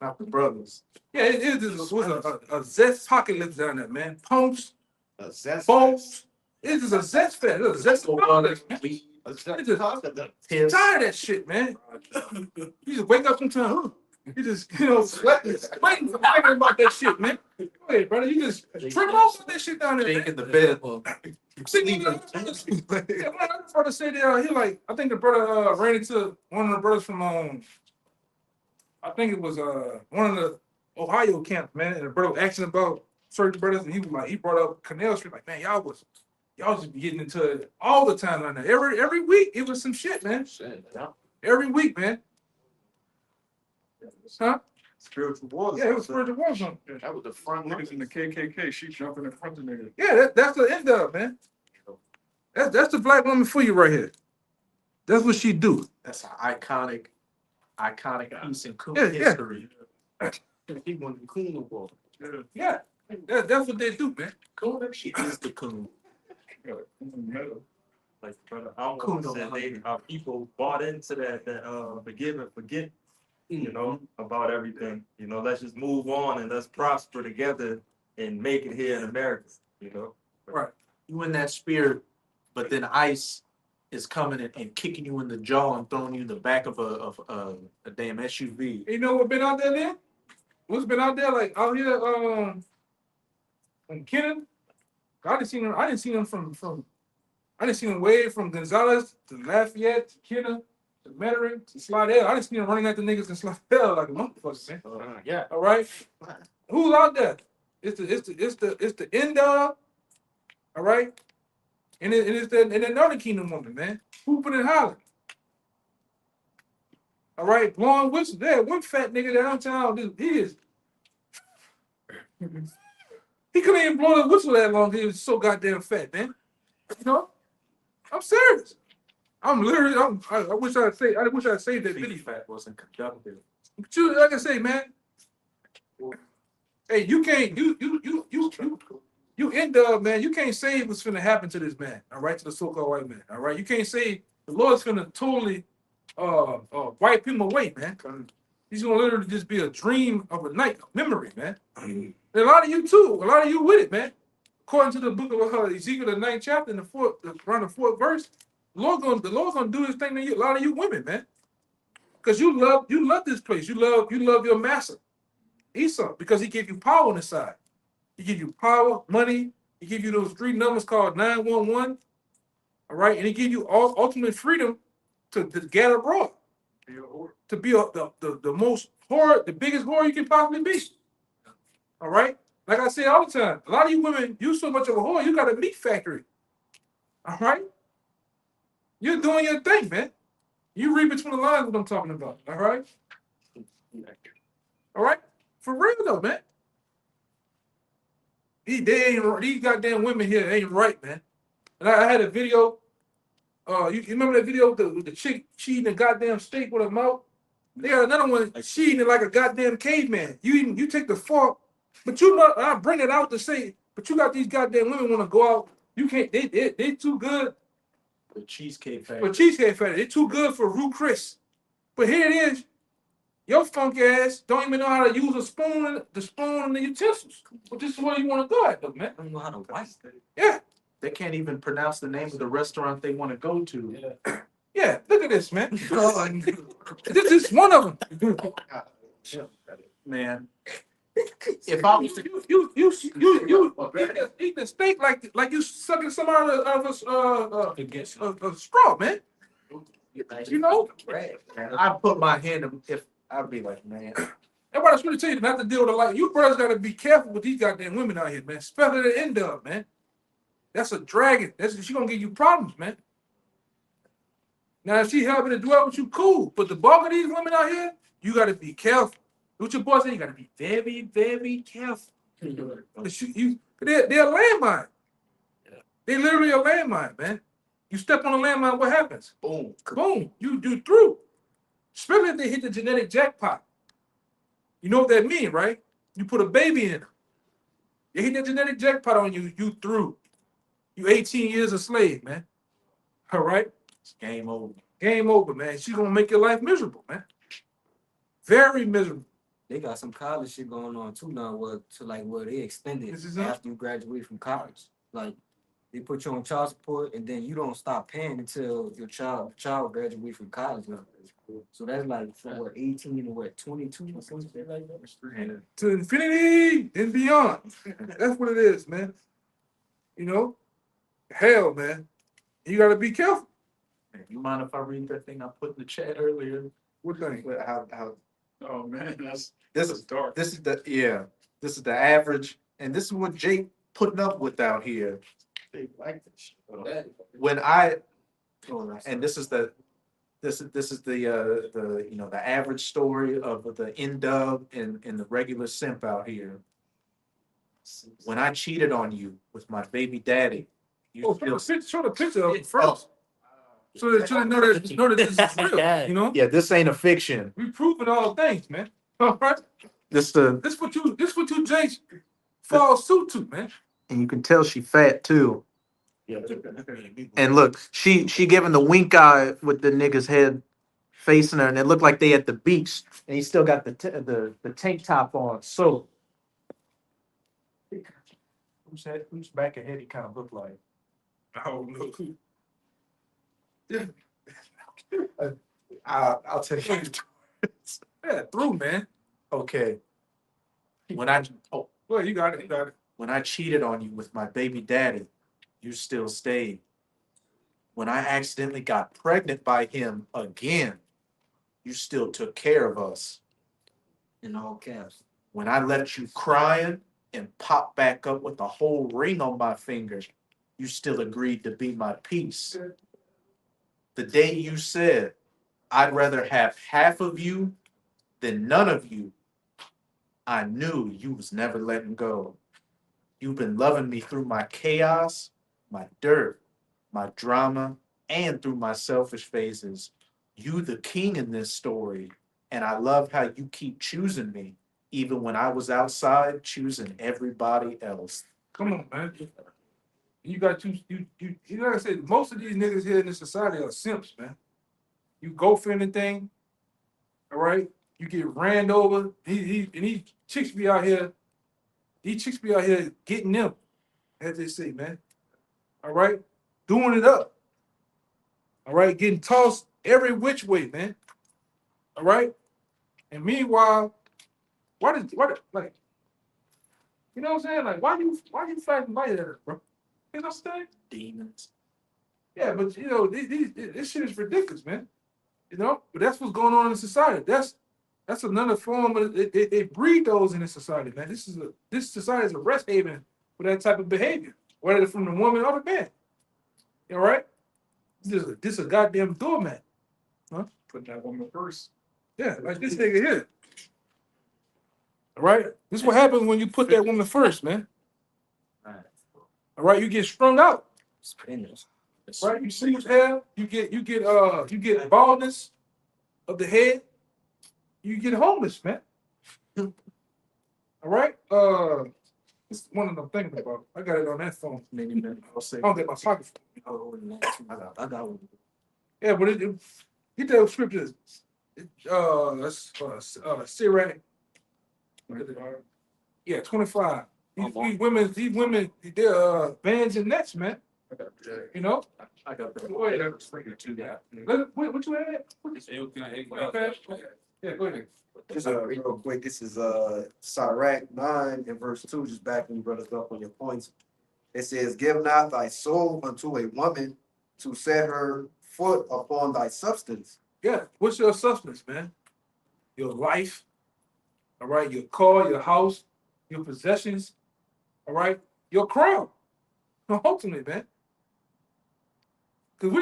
Not the brothers. Yeah, it was a zest apocalypse down there, man. Punks, A zest. bones. It was a zest fest. It was a zest apocalypse. Man. A zest. It just- Piss. Tired of that shit, man. You just wake up sometimes, you just, sweating thinking about that shit, man. Go ahead, brother. You just trip off with that shit down there, man. Shaking the bed. Sleeping. Yeah, one of the brother said that he like, I think the brother ran into one of the brothers from I think it was one of the Ohio camps, man. And the brother was asking about certain brothers, and he brought up Canal Street, like, man, y'all just be getting into it all the time down there. Every week it was some shit, man. Every week, man. Huh? Spiritual wars. Yeah, it was spiritual war zone. That was the front Niggas in the KKK, she jumping in front of niggas. Yeah, that's the end of it, man. That's the black woman for you right here. That's what she do. That's an iconic piece in cool Yeah, yeah. history. He wanted the coon war. Yeah, that's what they do, man. Cool, she is the coon. Like brother Alma Kuno said, behind our people bought into that forgive and forget, about everything. Let's just move on and let's prosper together and make it here in America. Right. You in that spirit, but then ICE is coming and kicking you in the jaw and throwing you in the back of a damn SUV. You know what been out there then? What's been out there like out here in Kennan? I didn't see them way from Gonzales to Lafayette to Kennan to Metairie to Slidell. I didn't see them running at the niggas in Slidell like a motherfucker, man. Yeah. All right. Who's out there? It's the end of, all right? And it's the Northern Kingdom woman, man. Hooping and hollering. All right, blowing whistles. There, one fat nigga downtown. He couldn't even blow the whistle that long. He was so goddamn fat, man. I'm serious. I'm literally. I wish I'd saved that Big video. fat wasn't conductive. But like I say, man. Hey, you can't. You end up, man. You can't say what's finna happen to this man. All right, to the so-called white man. All right, you can't say the Lord's finna totally wipe him away, man. He's gonna literally just be a dream of a night, a memory, man. And a lot of you too. A lot of you with it, man. According to the book of Ezekiel, the 9th chapter, and around the 4th verse, the Lord's gonna do his thing to you. A lot of you women, man, because you love this place. You love your master, Esau, because he gave you power on the side. He give you power, money. He give you those 3 numbers called 911. All right, and he give you ultimate freedom to gather abroad, to be the most whore, the biggest whore you can possibly be. All right? Like I say all the time, a lot of you women, you so much of a whore, you got a meat factory. All right? You're doing your thing, man. You read between the lines what I'm talking about. All right? All right? For real though, man. These goddamn women here ain't right, man. And I had a video. You remember that video with the chick cheating a goddamn steak with her mouth? They got another one cheating like a goddamn caveman. You take the fork, but you know I bring it out to say, but you got these goddamn women want to go out. You can't. They too good The Cheesecake for Factory. Cheesecake Factory. They too good for Rue Chris. But here it is. Your funky ass don't even know how to use a spoon, the spoon and the utensils. But this is where you want to go at, though, man. I don't know how to wipe it. Yeah, They can't even pronounce the name of the restaurant they want to go to. yeah. Look at this, man. This is one of them. Man, if I was to, You eating a steak like you sucking some out of a straw, man. You know? I put my hand in, if I'd be like, man, That's why I was going to tell you not to deal with a lot. You brothers got to be careful with these goddamn women out here, man. Especially the end of, man. That's a dragon. She gonna give you problems, man. Now if she helping to dwell with you, cool. But the bulk of these women out here, you got to be careful. What your boy say? You got to be very, very careful. They're a landmine. They literally a landmine, man. You step on a landmine, what happens? boom. Boom, you through. Especially if they hit the genetic jackpot. You know what that means, right? You put a baby in them. They hit that genetic jackpot on you, you through. You 18 years a slave, man. All right? It's game over. Game over, man. She's gonna make your life miserable, man. Very miserable. They got some college shit going on too now, where they extended This is it? after you graduate from college. Like they put you on child support, and then you don't stop paying until your child graduates from college. Now. So that's like from what 18 to what 22 or something like that. To infinity and beyond. That's what it is, man. You know? Hell, man. You gotta be careful. You mind if I read that thing I put in the chat earlier? What thing? How Oh, man, this that's is dark. this is the average, and this is what Jake putting up with out here. They like this shit. When I and this is the the average story of the in-dub and the regular simp out here. When I cheated on you with my baby daddy, you Oh, still show the picture of it first. So that you know that this is real. You know? yeah, this ain't a fiction. We proving all things, man. All right? This What you James fall suit to, man. and you can tell she fat too. And look, she giving the wink eye with the nigga's head facing her, and it looked like they at the beach, and he still got the tank top on. So whose back of head he kind of looked like? I don't know. I'll tell you. Yeah, through, man. Okay. When Well, you got it. when I cheated on you with my baby daddy, you still stayed. When I accidentally got pregnant by him again, you still took care of us. In all caps. When I left you crying and popped back up with a whole ring on my finger, you still agreed to be my peace. The day you said, I'd rather have half of you than none of you, I knew you was never letting go. You've been loving me through my chaos, my dirt, my drama, and through my selfish phases. You the king in this story, and I love how you keep choosing me, even when I was outside choosing everybody else. Come on, man. You got you like I said, most of these niggas here in this society are simps, man. You go for anything, all right? You get ran over. These chicks be out here. These chicks be out here getting them, as they say, man. All right, doing it up. All right, getting tossed every which way, man. All right, and meanwhile, like, you know what I'm saying? Like, why you fighting like that, bro? You know what I'm saying? Demons. Yeah, but you know, this shit is ridiculous, man. You know, but that's what's going on in society. That's another form of they breed those in this society, man. This society is a rest haven for that type of behavior, whether it's from the woman or the man. All right, this is a goddamn doormat, huh? Put that woman first. Yeah, like this nigga here. All right, this is what happens when you put that woman first, man. All right, you get strung out. Right, you see hair, you get baldness of the head, you get homeless, man. All right, this is one of them thinking about. I got it on that phone. I don't get my pocket. I got one. Yeah, but get that scriptures. That's Sirach. Yeah, 25. These women, they're bands and nets, man. You know. I got that. Go ahead. What you had? Okay. Yeah, go ahead. Just real quick, this is Sirach 9 and verse 2, just backing you brothers up on your points. It says, give not thy soul unto a woman to set her foot upon thy substance. Yeah, what's your substance, man? Your life, all right, your car, your house, your possessions, all right, your crown. Ultimately, man. Because we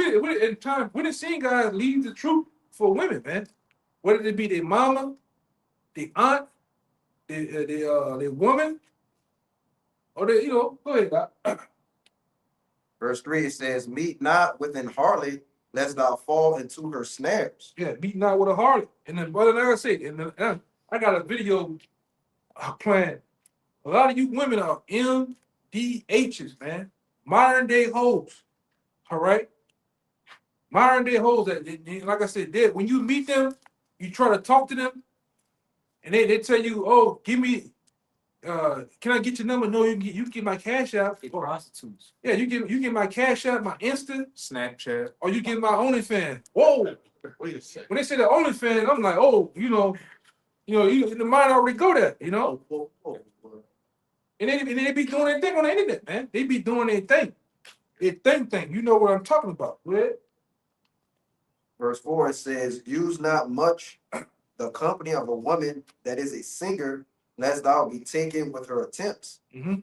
didn't see guys lead the truth for women, man. Whether it be their mama, the aunt, the woman, or go ahead, Doc. Verse 3, it says, meet not with an harlot, lest thou fall into her snares. Yeah, beating out with a harlot. And then, brother, like I said, I got a video playing. A lot of you women are MDHs, man. Modern day hoes. All right? Modern day hoes that, like I said, when you meet them, you try to talk to them, and they tell you, oh, give me, can I get your number? No, you can get my cash out. They prostitutes. Yeah, you get my cash out, my Insta, Snapchat. or you get my OnlyFans. Whoa. Wait a second. When they say the OnlyFans, I'm like, oh, the mind already go there, And they be doing their thing on the internet, man. They be doing their thing. Their thing. You know what I'm talking about. Go ahead. Verse 4, it says, use not much the company of a woman that is a singer, lest thou be taken with her attempts. Mhm.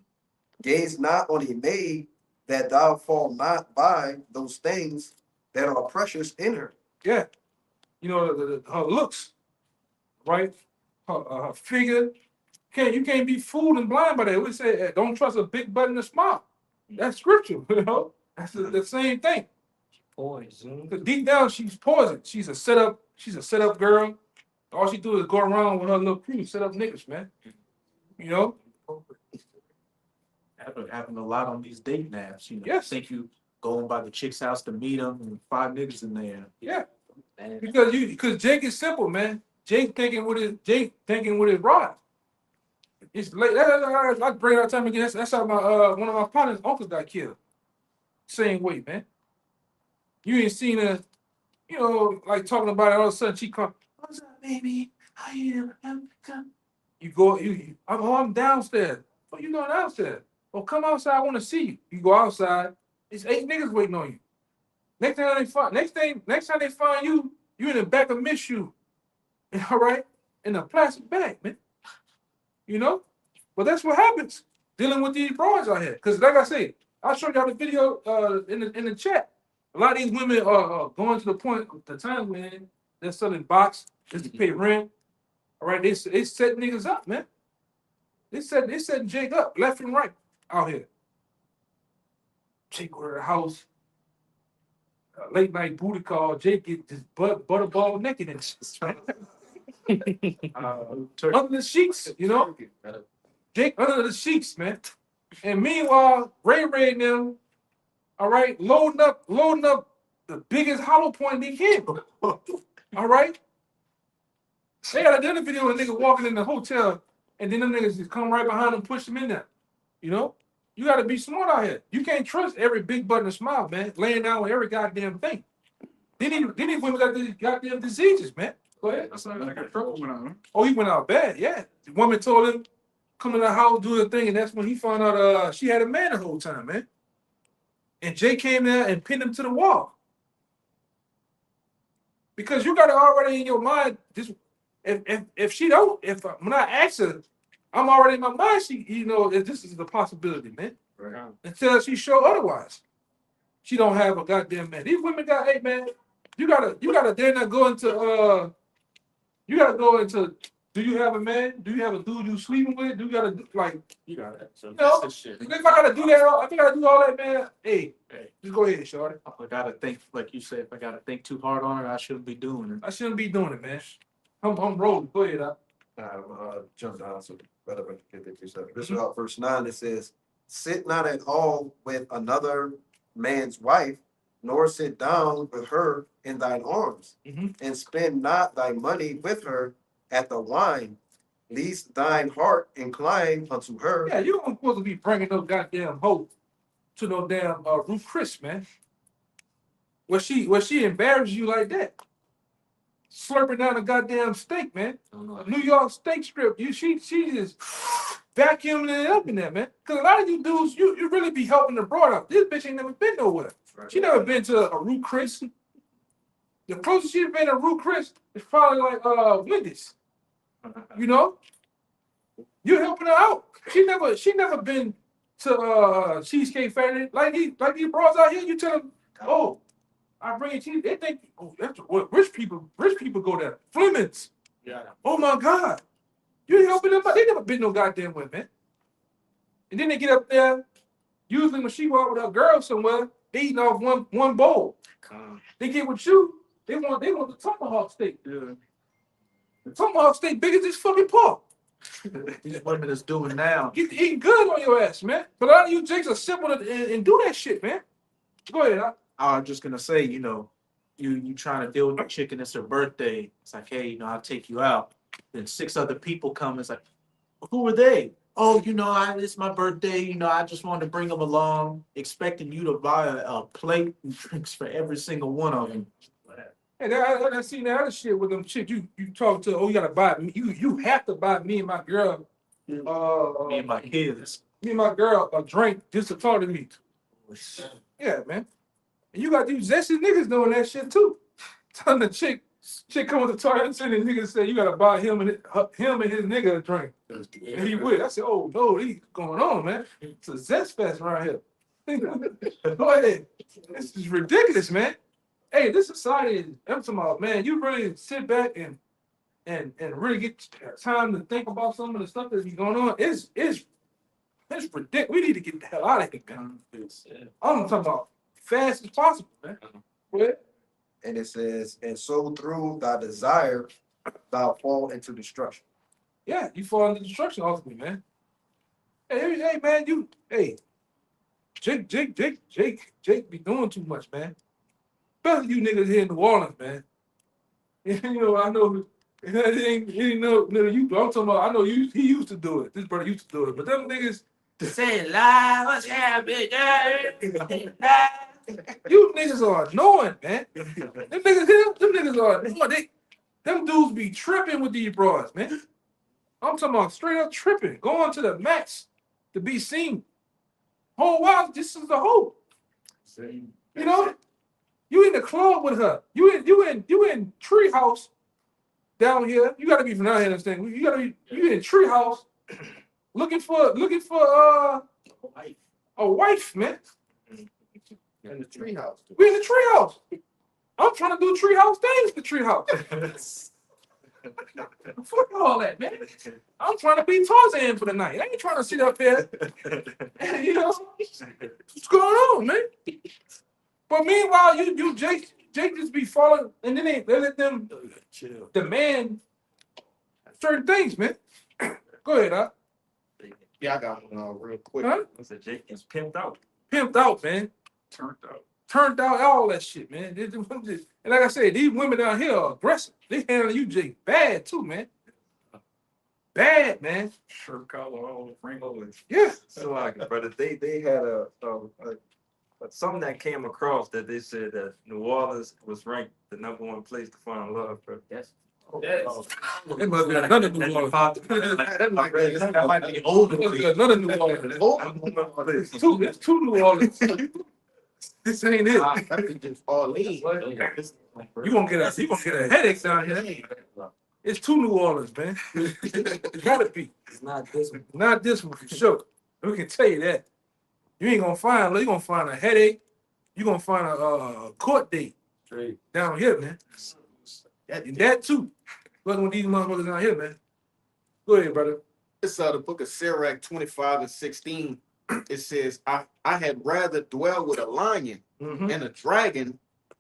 Gaze not on a maid, that thou fall not by those things that are precious in her. Yeah. Her looks, right? Her figure. You can't be fooled and blind by that. We say, don't trust a big butt and a smile. That's scripture, That's the same thing. Poison. Because deep down, she's poison. She's a setup girl. All she do is go around with her little crew, set up niggas, man. That happened a lot on these dating apps. Yes. Think you going by the chick's house to meet them and 5 niggas in there. Yeah. Because Jake is simple, man. Jake thinking with his rod. It's late. I bring it all the time again. That's how one of my partner's uncles got killed. Same way, man. You ain't seen her, like talking about it. All of a sudden she come. What's up, baby? How you doing? Come. You go. I'm downstairs. Oh, you going downstairs? Well, come outside. I want to see you. You go outside. It's 8 niggas waiting on you. Next time they find you, you in the back of Miss You. All right, in a plastic bag, man. But that's what happens dealing with these broads out here. Because like I said, I'll show y'all the video in the chat. A lot of these women are going to the point of the time when they're selling box just to pay rent. All right, they set niggas up, man. They setting Jake up left and right out here. Jake go to the house. Late night booty call. Jake get this butterball naked and shit. Under the sheets, Jake under the sheets, man. And meanwhile, Ray and them, all right, loading up the biggest hollow point they can. All right. They got another video of a nigga walking in the hotel, and then them niggas just come right behind him, push him in there. You got to be smart out here. You can't trust every big butt and smile, man. Laying down with every goddamn thing. Then these women got these goddamn diseases, man. Go ahead. That's not like a trouble went on. Oh, he went out bad, yeah. The woman told him, come in the house, do the thing, and that's when he found out she had a man the whole time, man. And Jay came there and pinned him to the wall. Because you got it already in your mind, if she don't, when I ask her, I'm already in my mind. She, that this is a possibility, man. Right. Until she show otherwise, she don't have a goddamn man. These women got, hey man, you gotta dare not go into you gotta go into. Do you have a man? Do you have a dude you sleeping with? Do you gotta like? You got it. So know, that's the shit. If I gotta do that, if I gotta do all that, man. Hey, just go ahead, shorty. I gotta think, like you said, if I gotta think too hard on it, I shouldn't be doing it. I shouldn't be doing it, man. I'm rolling. Go ahead, Jump down to better get that you said. This is verse 9. It says, "Sit not at all with another man's wife, nor sit down with her in thine arms, Mhm. and spend not thy money with her at the wine, lest thine heart incline unto her." Yeah, you don't supposed to be bringing no goddamn hoe to no damn Ruth Chris, man. Was she embarrass you like that? Slurping down a goddamn steak, man. A New York steak strip. She just vacuuming it up in there, man. Cause a lot of you dudes, you really be helping the broad out. This bitch ain't never been nowhere. She never been to a Ruth Chris. The closest she's been to Ruth Chris is probably like Wendy's. You know? You helping her out. She never been to Cheesecake Factory. Like these bros out here, you tell them, oh, I bring you cheese. They think, oh, that's what rich people go there. Fleming's. Yeah. Oh my God. You ain't helping them, but they never been no goddamn way, man. And then they get up there, usually when she walk with her girl somewhere, they eating off one bowl. They get with you, they want the tomahawk steak. Yeah. The tomahawk steak big as this fucking pork. These women is doing now. Get to eating good on your ass, man. But a lot of you jakes are simple and do that shit, man. Go ahead. I was just gonna say, you trying to deal with the chick and it's her birthday. It's like, hey, I'll take you out. Then 6 other people come. It's like, who are they? Oh, it's my birthday. I just wanted to bring them along, expecting you to buy a plate and drinks for every single one of them. And I seen that other shit with them chicks. You talk to, oh, you gotta buy me. You have to buy me and my girl. Me and my kids. Me and my girl a drink just to talk to me. Yeah, man. And you got these zesty niggas doing that shit too. Telling the chick come to the toilet and the nigga say you gotta buy him and his nigga a drink. And he would. I said, oh no, he's going on, man. It's a zest fest around here. Go ahead. This is ridiculous, man. Hey, this society is, I'm talking about, man, you really sit back and really get time to think about some of the stuff that's going on. It's ridiculous. We need to get the hell out of here, man. I'm talking about fast as possible, man. And it says, "And so through thy desire, thou fall into destruction." Yeah, you fall into destruction ultimately, man. Hey, man, Jake be doing too much, man. Especially you niggas here in New Orleans, man. I know it ain't no you. I'm talking about. I know he used to do it. This brother used to do it, but them niggas saying live, what's happening? You niggas are annoying, man. Them niggas are annoying. Them dudes be tripping with these broads, man. I'm talking about straight up tripping, going to the max to be seen. Whole while, this is the hope. You in the club with her. You in Treehouse down here. You gotta be from down here, understand? You in Treehouse looking for a wife, man. In the treehouse. We in the treehouse. I'm trying to do treehouse things in the treehouse. Fuck all that, man. I'm trying to be Tarzan for the night. I ain't trying to sit up here. What's going on, man? But meanwhile, Jake just be falling, and then they let them demand certain things, man. Go ahead, huh? Yeah, I got one real quick. Huh? I said Jake is pimped out. Pimped out, man. Turned out, all that shit, man. And like I said, these women down here are aggressive. They handling you, Jake, bad too, man. Bad, man. Shirt collar, all Franco. Yeah. So brother, they had a something that came across that they said that New Orleans was ranked the #1 place to find love, bro. Yes. It must be another New Orleans. That might be older. It must be another New Orleans. It's two New Orleans. This ain't it. That be just all lean. You gonna get a headache down here. It's two New Orleans, man. It gotta be. It's not this one. Not this one for sure. We can tell you that. You ain't gonna find. You gonna find a headache. You gonna find a court date down here, man. And that too. Looking with these motherfuckers down here, man. Go ahead, brother. It's the book of Sirach 25 and 16. It says, I had rather dwell with a lion Mhm. and a dragon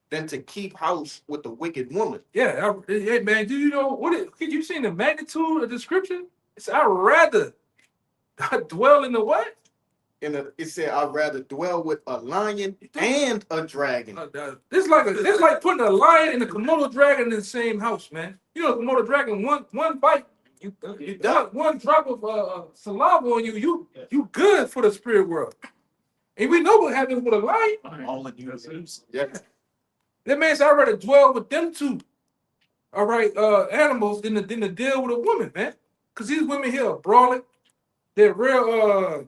than to keep house with a wicked woman. Yeah, hey, man. Do you know what? Could you see the magnitude of the description? It's I'd rather dwell in the what? It said, I'd rather dwell with a lion and a dragon. It's like putting a lion and a Komodo dragon in the same house, man. You know, Komodo dragon, one bite, you done. One drop of saliva on you good for the spirit world. And we know what happens with a lion. All in you. Yeah. That man said, I'd rather dwell with them two, all right, animals than to deal with a woman, man. Because these women here are brawling. They're real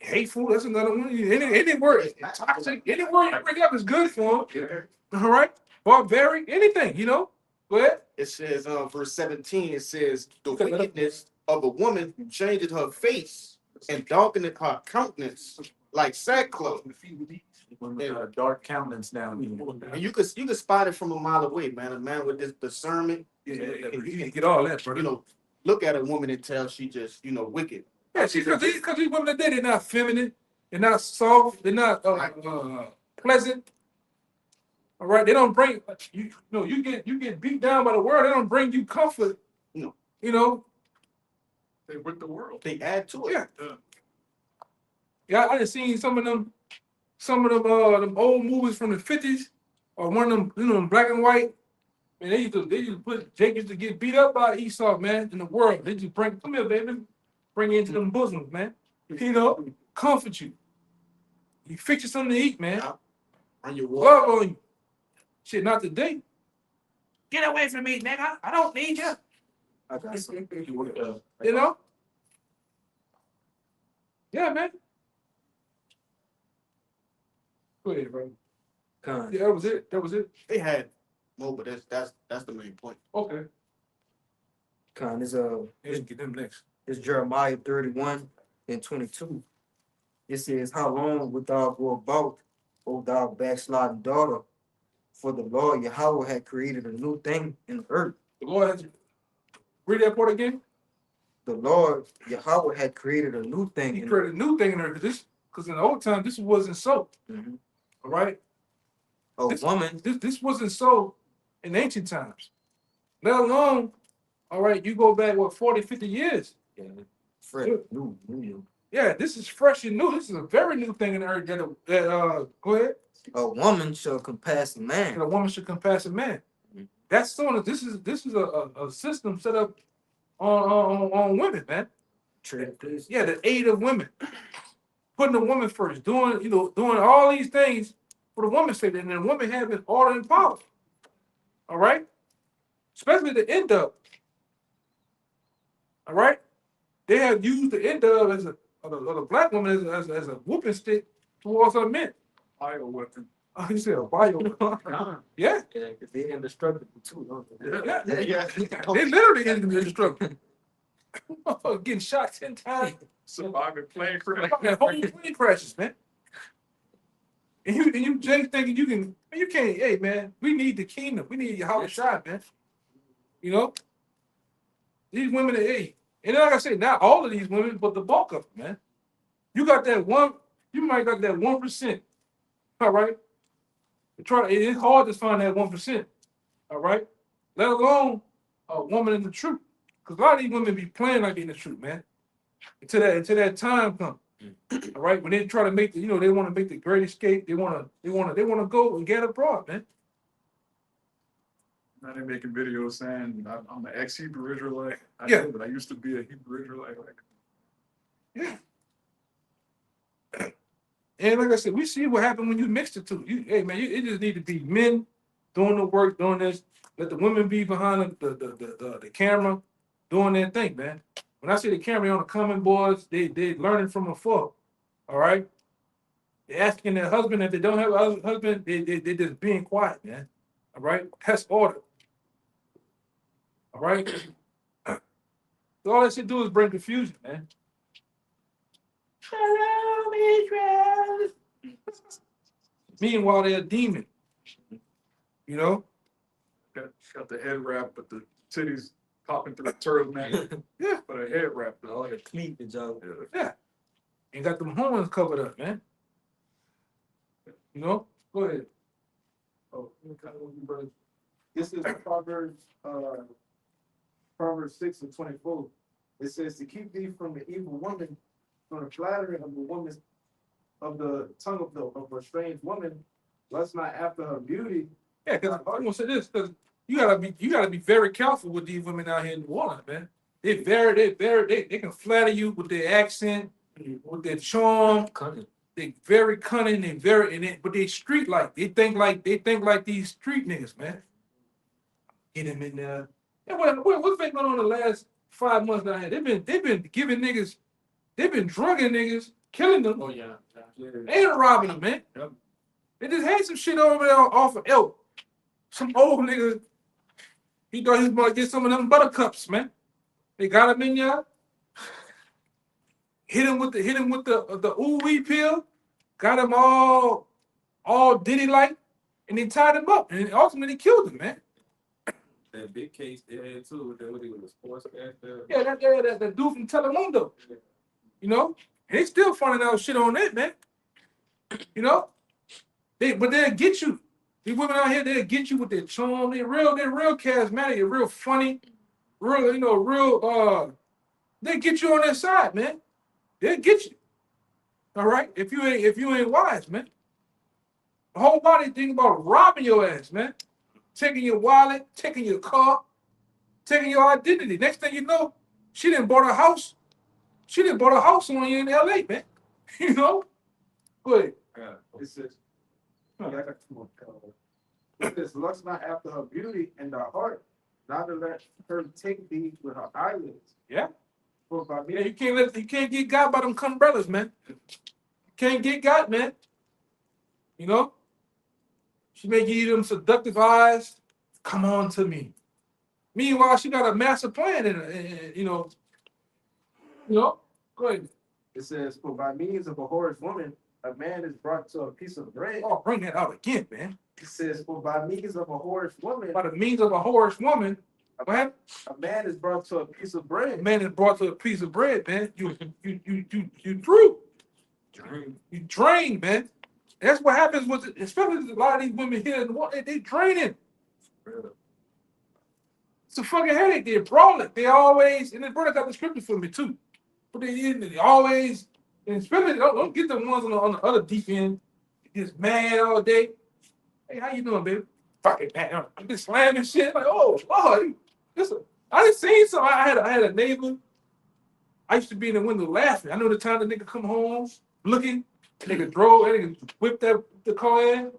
hateful. That's another one. Any word toxic, any word you bring up is good for them. All right, barbaric, anything, you know. Go ahead. It says, verse 17, it says, the wickedness of a woman changeth her face and darkeneth her countenance like sackcloth. A dark countenance now. And you could spot it from a mile away, man. A man with this discernment, Yeah, you can get all that, brother. you know, look at a woman and tell she just, wicked. Yeah, because these women today, they're not feminine, they're not soft, they're not pleasant. All right, they don't bring you get beat down by the world. They don't bring you comfort. No. You know. They with the world. They add to it. Yeah. Yeah, I done seen some of them old movies from the 50s, or one of them, them black and white. And they used to put Jacob to get beat up by Esau, man, in the world. They just come here, baby, bring you into them bosoms, man. You know, comfort you. You fix you something to eat, man. On your Love on you. Shit, not today. Get away from me, nigga. I don't need you. I got some. You know? Yeah, man. Go ahead, bro. Yeah, that was it. That was it. They had more, but that's the main point. Okay. Let's get them next. It's Jeremiah 31 and 22. It says, how long wilt thou go about, O thou backsliding daughter? For the Lord Yahweh had created a new thing in the earth. The Lord has read that part again. The Lord Yahweh had created a new thing. He created a new thing in the earth. Because in the old time, this wasn't so. Mm-hmm. All right. This wasn't so in ancient times. Let alone, all right, you go back, 40, 50 years. Yeah. Fresh, new. Yeah, this is fresh and new. This is a very new thing in the earth. Go ahead. A woman shall compass a man. And a woman should compass a man. Mm-hmm. That's sort of this is a system set up on women, man. Yeah, the aid of women. Putting the woman first, doing all these things for the woman's sake, and the woman having order and power. All right? Especially the end of. All right? They have used the end of as a black woman as a whooping stick towards her men. Bio weapon. Oh, you said a bio. Yeah. Yeah, because they're indestructible too, don't they? Yeah. They literally indestructible. Getting shot 10 times. Surviving plane crash. Whole plane crashes, man. And you just thinking you can't, hey man, we need the kingdom. We need Yahweh shot, man. You know? These women, hey, and like I say, not all of these women, but the bulk of them, man. You got that you might got that 1%. All right. It's hard to find that 1%. All right. Let alone a woman in the truth. Because a lot of these women be playing like they in the truth, man. Until that time comes. All right. When they try to make they want to make the great escape. They want to go and get abroad, man. Now they're making videos saying I'm an ex-Hebrew Israelite. Yeah. But I used to be a Hebrew Israelite. Yeah. And like I said, we see what happened when you mix the two. It just need to be men doing the work, doing this. Let the women be behind the camera, doing their thing, man. When I say the camera on the comment boards, they learning from afar. All right. They're asking their husband if they don't have a husband, they just being quiet, man. All right, that's order. All right. So all that shit do is bring confusion, man. Shalom, Israel. Meanwhile, they're a demon. You know? Got the head wrap, but the titties popping through the turtleneck. Yeah. But a head wrap. All the cleavage out. Yeah. And got them horns covered up, man. You know? Go ahead. Oh, this is Proverbs 6:24. It says to keep thee from the evil woman, from the flattery of the woman, of the tongue of a strange woman, lust not after her beauty. Yeah, because I'm gonna say this, because you gotta be very careful with these women out here in New Orleans, man. They can flatter you with their accent, with their charm. Cunning. They very cunning, but they street like. They think like these street niggas, man. Get them in there. Yeah, what's been going on the last 5 months down here? They've been giving niggas, they've been drugging niggas, killing them. Oh yeah. And robbing them, man. Yep. They just had some shit over there off of Elk. Some old nigga. He thought he was gonna get some of them buttercups, man. They got him in there. Hit him with the ooh wee pill. Got him all diddy like, and they tied him up, and ultimately killed him, man. That big case they had too, with the sports caster. Yeah, that dude from Telemundo. You know, and they still finding out shit on that, man. You know, but they'll get you. These women out here, they'll get you with their charm. They're real charismatic, they're real funny, they get you on their side, man. They'll get you. All right, if you ain't wise, man. The whole body think about robbing your ass, man. Taking your wallet, taking your car, taking your identity. Next thing you know, she done bought a house. She done bought a house on you in LA, man. You know? Go ahead. It says, it says, lust not after her beauty and her heart, not to let her take thee with her eyelids. Yeah. For by Yeah, me, you can't get got by them umbrellas, man. You can't get got, man. You know? She may give you them seductive eyes. Come on to me. Meanwhile, she got a master plan, and you know. Go ahead. it says, for by means of a whorish woman, a man is brought to a piece of bread. Oh, bring that out again, man. It says, for by means of a whorish woman, By the means of a whorish woman, what happened? a man is brought to a piece of bread. A man is brought to a piece of bread, man. You through. You drain, man. That's what happens with, especially a lot of these women here in the water. They draining. It's a fucking headache. They're brawling. They always, and the brother got the scripture for me too. But they always, and especially don't get the ones on the other deep end, just mad all day. Hey, how you doing, baby? Fucking man, I'm just slamming shit. Like, oh Lord, I just seen some. I had a neighbor. I used to be in the window laughing. I know the time the nigga come home looking, nigga drove, that nigga whipped the car in,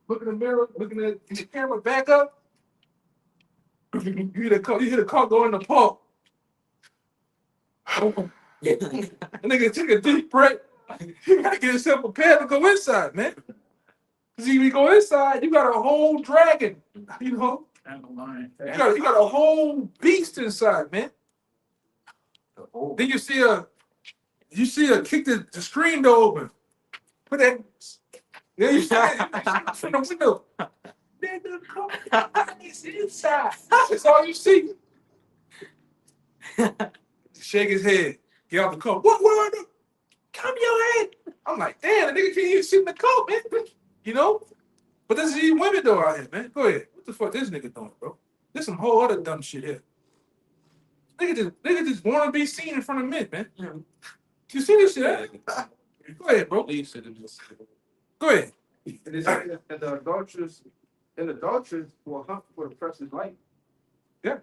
look in the mirror, looking at the camera, back up. You hear the car go in the park. The nigga took a deep breath. You gotta get yourself prepared to go inside, man. Cause if you go inside, you got a whole dragon, you know. And the line. You got a whole beast inside, man. Then you see her kick the screen door open. Put that. Then you see it from the window. Nigga, come on, he's inside. That's all you see. Shake his head. Get out the car. What? Come your head. I'm like, damn, the nigga can't even sit in the car, man. You know? But this is these women though out here, man. Go ahead. What the fuck this nigga doing, bro? There's some whole other dumb shit here. Nigga just want to be seen in front of men, man. You see this shit? Go ahead, bro. Go ahead. And it says that the adulterers will hunt for the precious light. Yeah.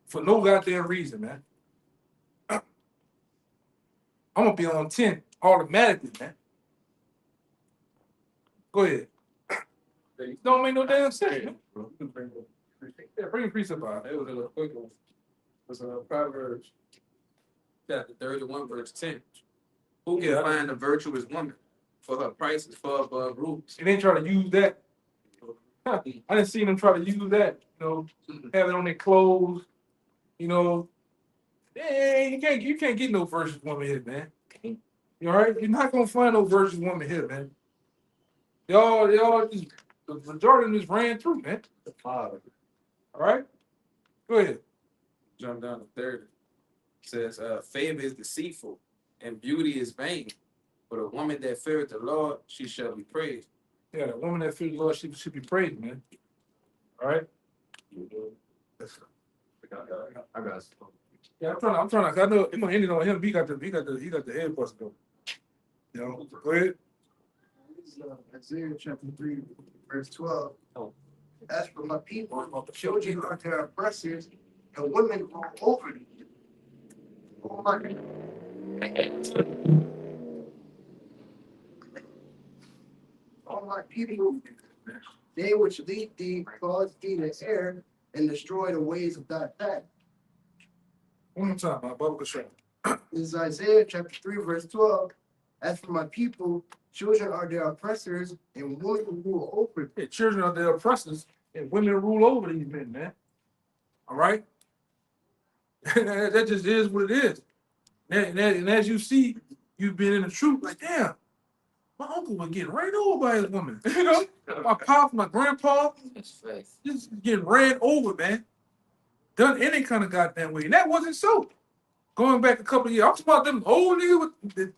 For no goddamn reason, man. I'm gonna be on 10 automatically, man. Go ahead. Don't make no damn sense, man. Yeah, bring a precept out. It was a quick one. It was Proverbs chapter 31, verse 10. Who can find a virtuous woman? For her price is far above rubies. And they try to use that I didn't see them try to use that, have it on their clothes, you know. Hey, you can't get no virtuous woman here, man. You all right? You're not gonna find no virtuous woman here, man. Y'all just the majority of them just ran through, man. All right? Go ahead. Jump down to 30. It says, favor is deceitful and beauty is vain. But a woman that feareth the Lord, she shall be praised. Yeah, the woman that fears the Lord should be praised, man. All right? I got it. Yeah, I'm trying to, I know, I'm gonna end it on him. He got the head bust though. Go ahead. Isaiah chapter 3, verse 12. As for my people, children are their oppressors, and women rule over them. All my people, they which lead thee, cause thee to err, and destroy the ways of thy path. One more time, my Bible show. This is Isaiah chapter 3, verse 12. As for my people, children are their oppressors, and women rule over them. Yeah, children are their oppressors, and women rule over these men, man. All right? That just is what it is. And as you see, you've been in the truth, like, damn, my uncle was getting ran over by his woman. My pop, my grandpa, just getting ran over, man. Done any kind of goddamn way. And that wasn't so. Going back a couple of years, I'm talking about them old niggas with the,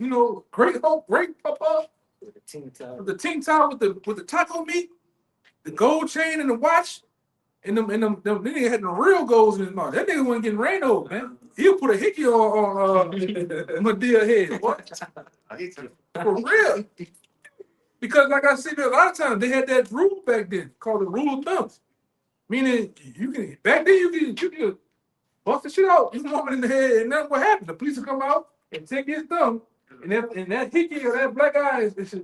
great papa, with the ting top with the taco meat, the gold chain and the watch, and them nigga had the real golds in his mouth. That nigga wasn't getting ran over, man. He'll put a hickey on Medea head. What? For real. Because like I said, a lot of times they had that rule back then called the rule of thumb. Meaning back then you can bust the shit out, you woman in the head, and then what happened? The police will come out and take his thumb, and that hickey or that black eye is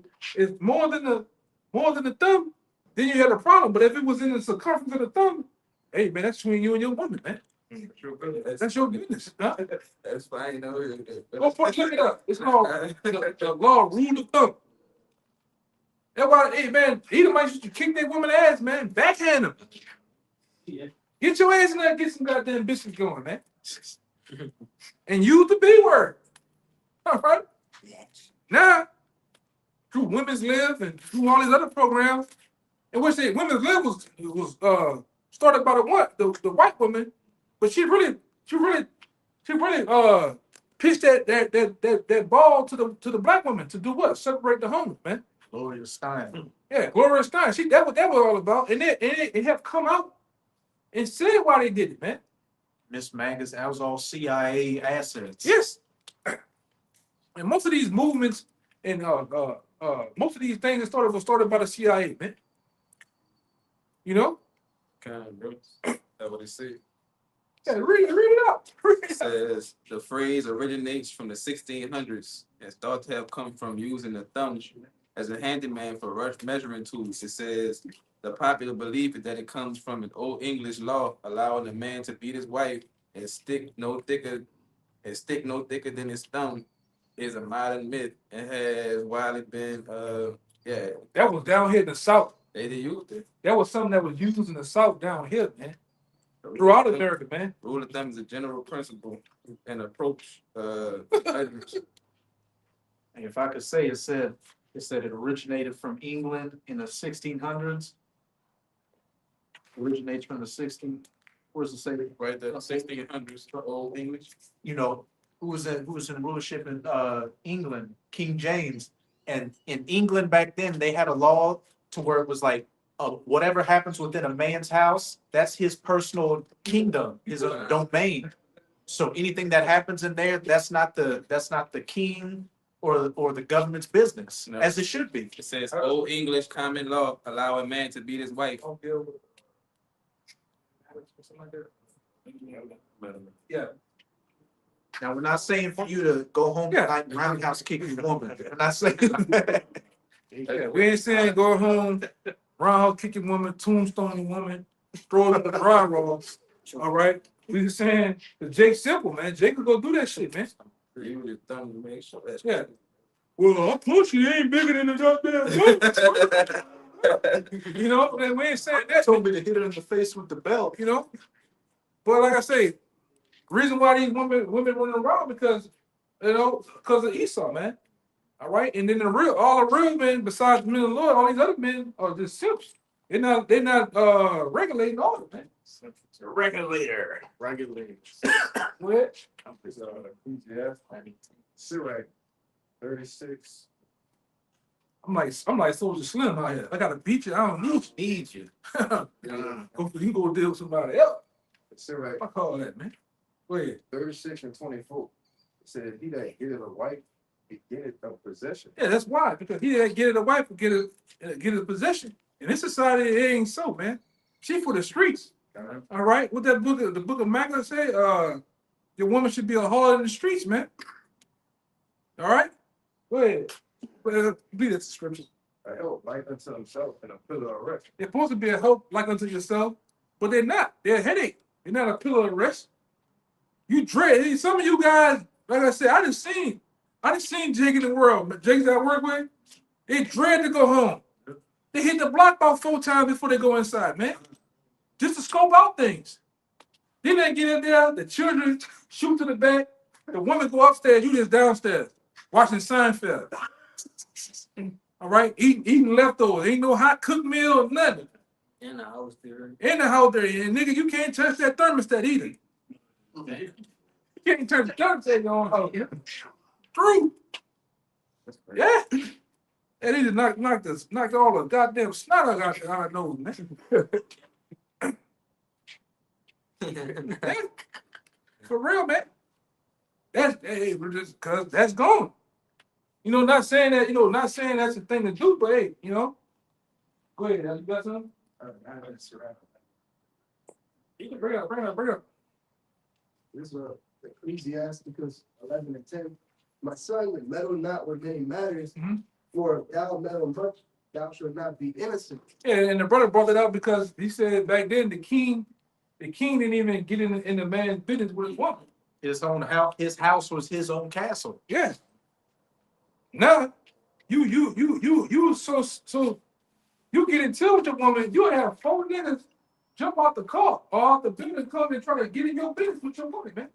more than the thumb, then you had a problem. But if it was in the circumference of the thumb, hey man, that's between you and your woman, man. That's your business. Huh? That's fine. Go look it up. It's called the law rule of thumb. That's why, hey man, Edomites used to kick their woman ass, man. Backhand them. Yeah. Get your ass in there and get some goddamn business going, man. And use the B word. All right? Now, through Women's Live and through all these other programs, in which Women's Live was started by the white woman, but she really pitched that ball to the black woman to do what? Separate the homes, man. Gloria Steinem. Yeah, Gloria Steinem. See, that what that was all about. And it have come out and said why they did it, man. Miss Magus, that was all CIA assets. Yes. And most of these movements and most of these things that were started by the CIA, man. You know? Kind of, bro. That's what it said. Yeah, read it out. It says the phrase originates from the 1600s and is thought to have come from using the thumb as a handyman for measuring tools. It says the popular belief is that it comes from an old English law allowing a man to beat his wife and stick no thicker than his thumb is a modern myth and has widely been that was down here in the South. they did use it. That was something that was used in the South down here, man. Throughout America, man. Rule of thumb is a general principle and approach. And if I could say, it said it originated from England in the 1600s. Originates from the 16. Where's it say? Right there, 1600s, old English. You know, who was in rulership in England? King James. And in England back then, they had a law to where it was like, whatever happens within a man's house, that's his personal kingdom, his domain. So anything that happens in there, that's not the king or the government's business, No. as it should be. It says old English common law allow a man to beat his wife. Yeah. Now, we're not saying for you to go home tonight and roundhouse kick your woman. We're not saying that. Yeah, we ain't saying go home, roundhouse kick your woman, tombstone your woman, throw it in the dry rolls. All right. We just saying, cause Jake's simple, man. Jake could go do that shit, man. Use your thumb to make sure that's Yeah. Well, I'm pushing. It ain't bigger than the goddamn You know, and we ain't saying that. Told me to hit her in the face with the belt. You know, but like I say, reason why these women running around because because of Esau, man. All right, and then all the real men besides the men of the Lord, all these other men are just simps. They're not regulating all of them, man. Regulator. What? It's Ecclesiastes, Sirach 36. I'm like Soldier Slim out here. I gotta beat you. I don't need you. you go deal with somebody else. Sirach I call that, man. Go ahead. 36 and 24. It said, he that getteth a wife, he getteth a possession. Yeah, that's why. Because he that get it a wife will get a possession. In this society, it ain't so, man. She for the streets. All right. What that the book of Micah say? Your woman should be a harlot in the streets, man. All right. Go ahead. Be that description. A help like unto himself and a pillar of rest. They're supposed to be a help like unto yourself, but they're not. They're a headache. They're not a pillar of rest. You dread. Some of you guys, like I said, I done seen Jake in the world. Jake's that I work with, they dread to go home. They hit the block about 4 times before they go inside, man. Just to scope out things. Then they get in there, the children shoot to the back, the women go upstairs, you just downstairs, watching Seinfeld. All right, eating leftovers. Ain't no hot cooked meal or nothing. In the house there. In the house there. And nigga, you can't touch that thermostat either. You can't turn the thermostat on. True. Yeah. And he just knocked all the goddamn snot out our nose, man. Yeah. For real, man. Cause that's gone. Not saying that, not saying that's the thing to do, but hey, go ahead. You got something? You can bring up. This is Ecclesiastes 11 and 10. My son, meddle not with many matters, for if thou meddle much, thou shalt not be innocent. Yeah, and the brother brought it up because he said back then the king didn't even get in the man's business with his woman. His house was his own castle. Yeah. Now, you so you get into it with your woman, you have 4 niggas jump out the car or out the building, come and try to get in your business with your woman, man.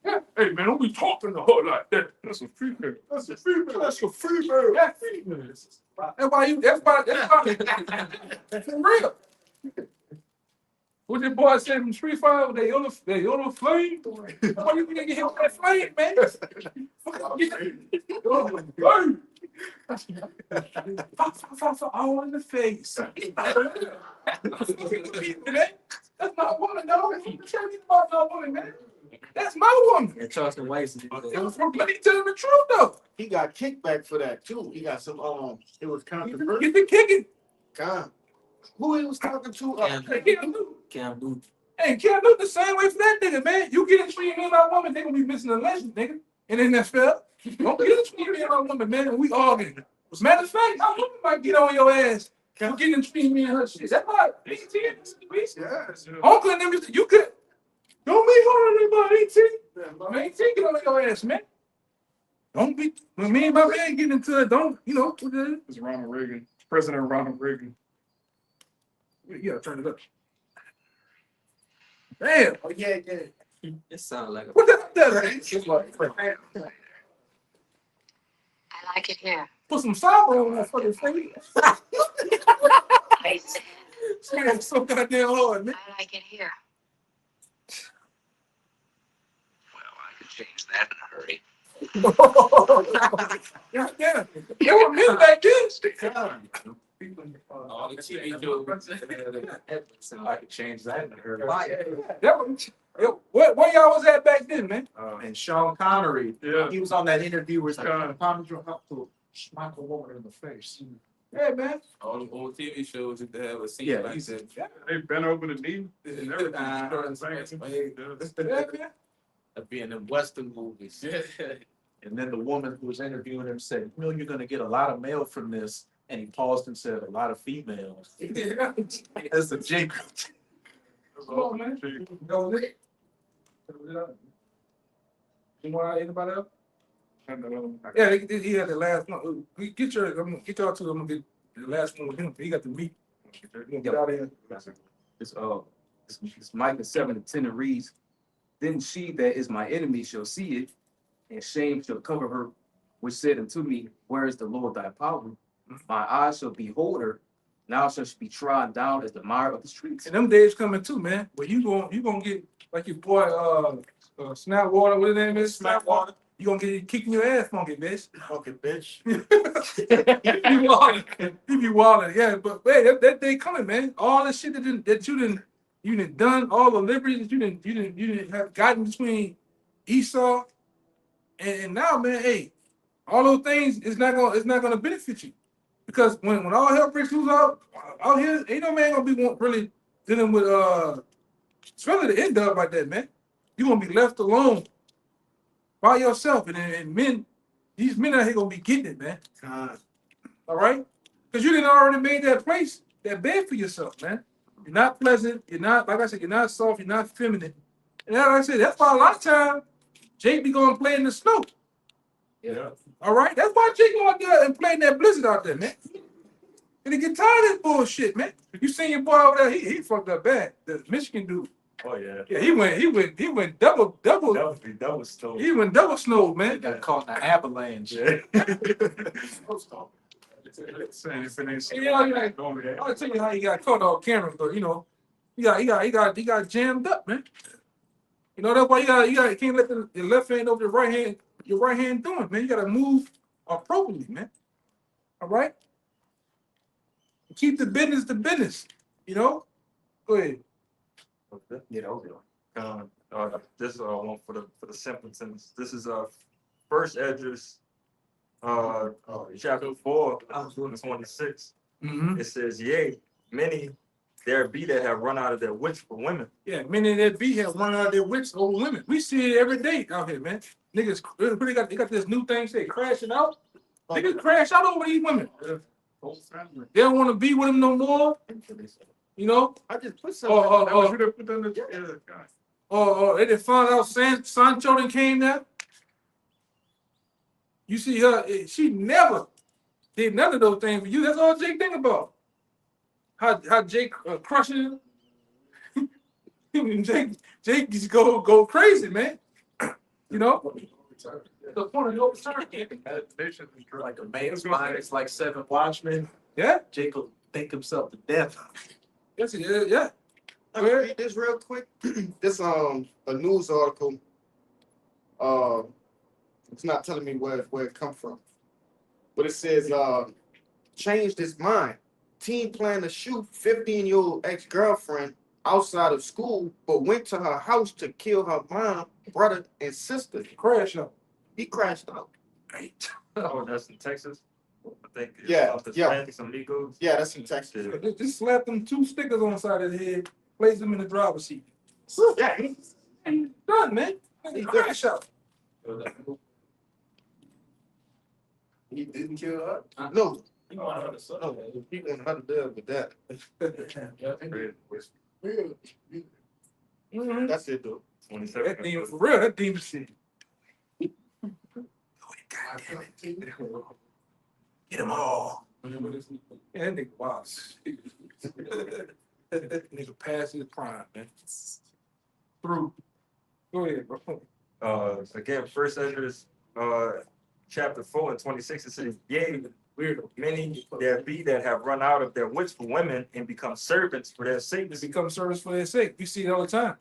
Yeah. Hey man, don't be talking to her like that. That's a female. That's a female. That's a female. That's female. That's why for real. What your boy said from Street Fighter, they on the flame. Why you think you hit with that flame, man? All in the face. That's my woman, dog. I'm telling you about my woman, man. That's my woman. And Charleston White's. Let me tell you the truth, though. He got kickback for that too. He got some it was controversial. Get the kicking. God. Who he was talking to? Cam Newton. Hey, Cam Newton the same way for that nigga, man. You get between me and my woman, they gonna be missing a lesson, nigga. And then that's fair. Don't get between me and my woman, man. We arguing. Matter of fact, my woman might get on your ass. You getting between me and her shit. That's why Uncle and them, you could. Don't be hard on anybody, AT. Get on your ass, man. Don't be, when me and my man get into it, don't, It's Ronald Reagan, President Ronald Reagan. You gotta turn it up. Damn. Oh, yeah. It sounds like a. What that? I like it here. Put some sour on that fucking thing. It's so goddamn hard, man. I like it here. Change that in a hurry. Yeah. There were men back then. All the TV shows. I could change that in a hurry. Where y'all was at back then, man? And Sean Connery, Yeah. he was on that interview where it's like, Sean. how did you have to smack a woman in the face? Yeah, man. All the old TV shows used to have a scene Yeah, like he's- that. They bent over the knee and everything. Yeah, man. That'd be in the Western movies. And then the woman who was interviewing him said, you're going to get a lot of mail from this. And he paused and said, a lot of females. That's a Jake. Come on, man. That was it. Anybody else? Yeah, he had the last one. We get your, I'm gonna get y'all to. I'm gonna get the last one with him. He got the meat. Get out of here. It's Micah 7:10 and reads, Then she that is my enemy shall see it, and shame shall cover her, which said unto me, Where is the Lord thy power? My eyes shall behold her, now shall she be trodden down as the mire of the streets. And them days coming too, man. Where you gonna get like your boy Snap Water, what his name is? Snap Water. You gonna get kicking your ass, funky bitch. Funky bitch. You be wilding, yeah. But wait, that day coming, man. All the shit that you done done, all the liberties that you didn't have gotten between Esau and now, man. Hey, all those things it's not gonna benefit you because when all hell breaks loose out here, ain't no man gonna be really dealing with especially the end up like that, man. You gonna be left alone by yourself, and men, these men out here gonna be getting it, man. All right, because you didn't already made that place, that bed for yourself, man. You're not pleasant. You're not, like I said, you're not soft. You're not feminine. And like I said, that's why a lot of times Jake be going to play in the snow. Yeah. All right, that's why Jake go out there and play in that blizzard out there, man. And he get tired of this bullshit, man. You seen your boy over there? He fucked up bad. The Michigan dude. Oh yeah. Yeah, he went double. Double stove. He went double snow, man. Got caught in an avalanche. Yeah. And, I'll tell you how he got caught on camera, but you know, he got jammed up, man. You know that's why you can't let the left hand over your right hand doing, man. You gotta move appropriately, man. All right. Keep the business, you know. Go ahead. Yeah, that was good. This is one for the simpletons. This is First Esdras, chapter 4, 26. Mm-hmm. It says, "Yea, many there be that have run out of their wits for women." Yeah, many that be have run out of their wits over women. We see it every day out here, man. Niggas, they got this new thing say crashing out. Niggas crash out over these women. They don't want to be with them no more. You know? I just put They didn't find out Sancho done came there. You see her, she never did none of those things for you. That's all Jake think about. How Jake crushing him. Jake just go crazy, man. You know? The point of no return. Like a man's mind is like 7 watchmen. Yeah? Jacob think himself to death. Yes, yeah. Let me read this real quick. This a news article. It's not telling me where it come from, but it says changed his mind. Teen planned to shoot 15-year-old ex-girlfriend outside of school, but went to her house to kill her mom, brother, and sister. Crash out. He crashed out. Oh, that's in Texas. I think. Yeah, yeah. Some Migos. Yeah, that's in Texas. Just slap them 2 stickers on the side of his head, place them in the driver's seat. Yeah, he's done, man. He crash out. He didn't kill her. No. He wanted her to deal with that. Mm-hmm. That's it, though. 27. That demon, for real, that demon shit. Get them all. Yeah, that nigga wild. That nigga past his prime, man. Through. Go ahead, bro. Again, First Esdras, chapter 4 and 26. It says, "Yea, many there be that have run out of their wits for women and become servants for their sake." They become servants for their sake. We see it all the time.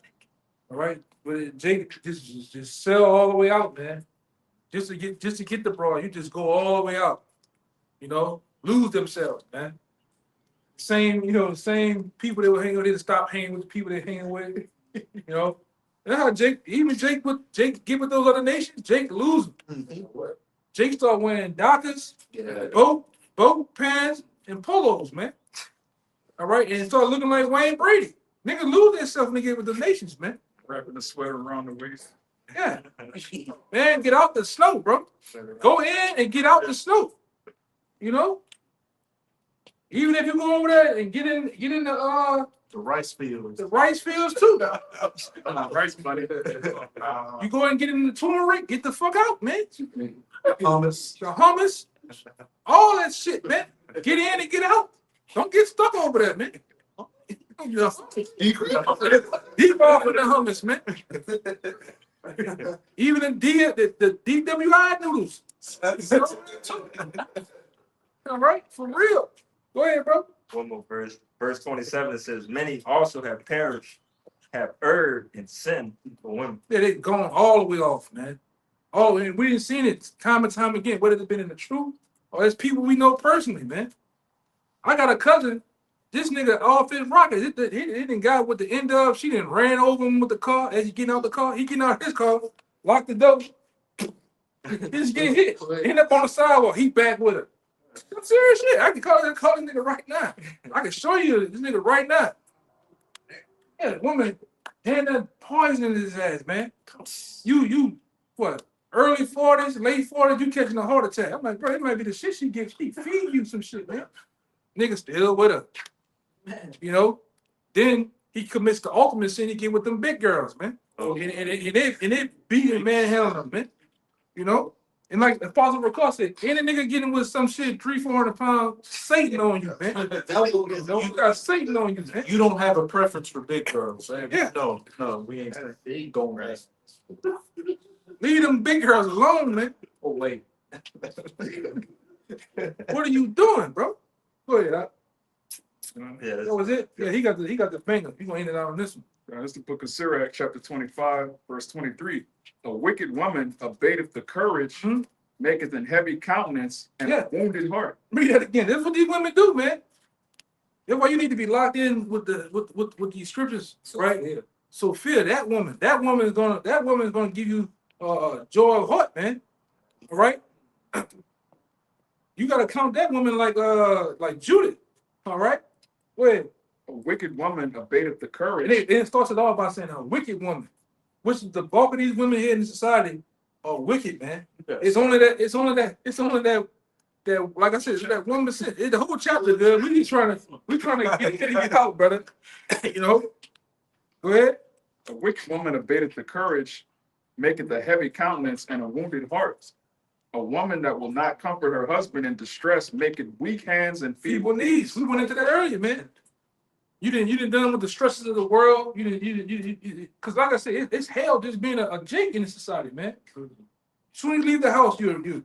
All right, but Jake just sell all the way out, man. Just to get the broad, you just go all the way out. You know, lose themselves, man. Same people that were hanging with, they stop hanging with the people they're hanging with. You know, that's how Jake get with those other nations. Jake lose them. Mm-hmm. Jake start wearing Dockers, boat pants, and polos, man. All right, and start looking like Wayne Brady. Niggas lose themselves when they get with the nations, man. Wrapping the sweater around the waist. Yeah, man, get out the snow, bro. Go in and get out the snow. You know, even if you go over there and get in The rice fields. the rice fields too. Rice money. You go and get in the turmeric, get the fuck out, man. Hummus. the hummus, all that shit, man. Get in and get out. Don't get stuck over there, man. Deep off with the hummus, man. Even the DWI noodles. All right, for real. Go ahead, bro. One more verse. Verse 27, it says, many also have perished, have erred in sin for women. Yeah, they going all the way off, man. Oh, and we didn't seen it time and time again, whether it's been in the truth or it's people we know personally, man. I got a cousin, this nigga off his rocket. He didn't got with the end of, she didn't ran over him with the car as he getting out the car. He getting out his car, locked the door. He just getting hit. End up on the sidewalk. He back with her. Some serious shit. I can call this nigga right now. I can show you this nigga right now. Yeah, woman hand that poison in his ass, man. You what? Early 40s, late 40s, you catching a heart attack. I'm like, bro, it might be the shit she gives. She feed you some shit, man. Nigga still with her. You know? Then he commits the ultimate sin he get with them big girls, man. And it beating man hell them, man. You know? And like Apostle Recall said, any nigga getting with some shit 300-400 pounds, Satan on you, man. You got Satan on you, man. You don't have a preference for big girls. Eh? Yeah. No, we ain't going right. Leave them big girls alone, man. Oh, wait. What are you doing, bro? Go ahead. Yeah, That was it. Yeah, he got the finger. He gonna end it out on this one. That's the book of Sirach, chapter 25, verse 23. A wicked woman abateth the courage, maketh an heavy countenance, and a wounded heart. Read that again. That's what these women do, man. That's why you need to be locked in with these scriptures, right? Yeah. So fear that woman. That woman is gonna give you joy of heart, man. All right. You gotta count that woman like Judith. All right. Go ahead. A wicked woman abateth the courage. And it starts it all by saying a wicked woman, which is the bulk of these women here in society are wicked, man. Yes. It's only that like I said, it's that 1%. The whole chapter, good. We trying to get it out, brother. You know. Go ahead. A wicked woman abateth the courage, maketh a heavy countenance and a wounded heart. A woman that will not comfort her husband in distress, maketh weak hands and feeble knees. We went into that earlier, man. You didn't deal with the stresses of the world. Because like I said, it's hell just being a Jake in the society, man. As soon as you leave the house, you're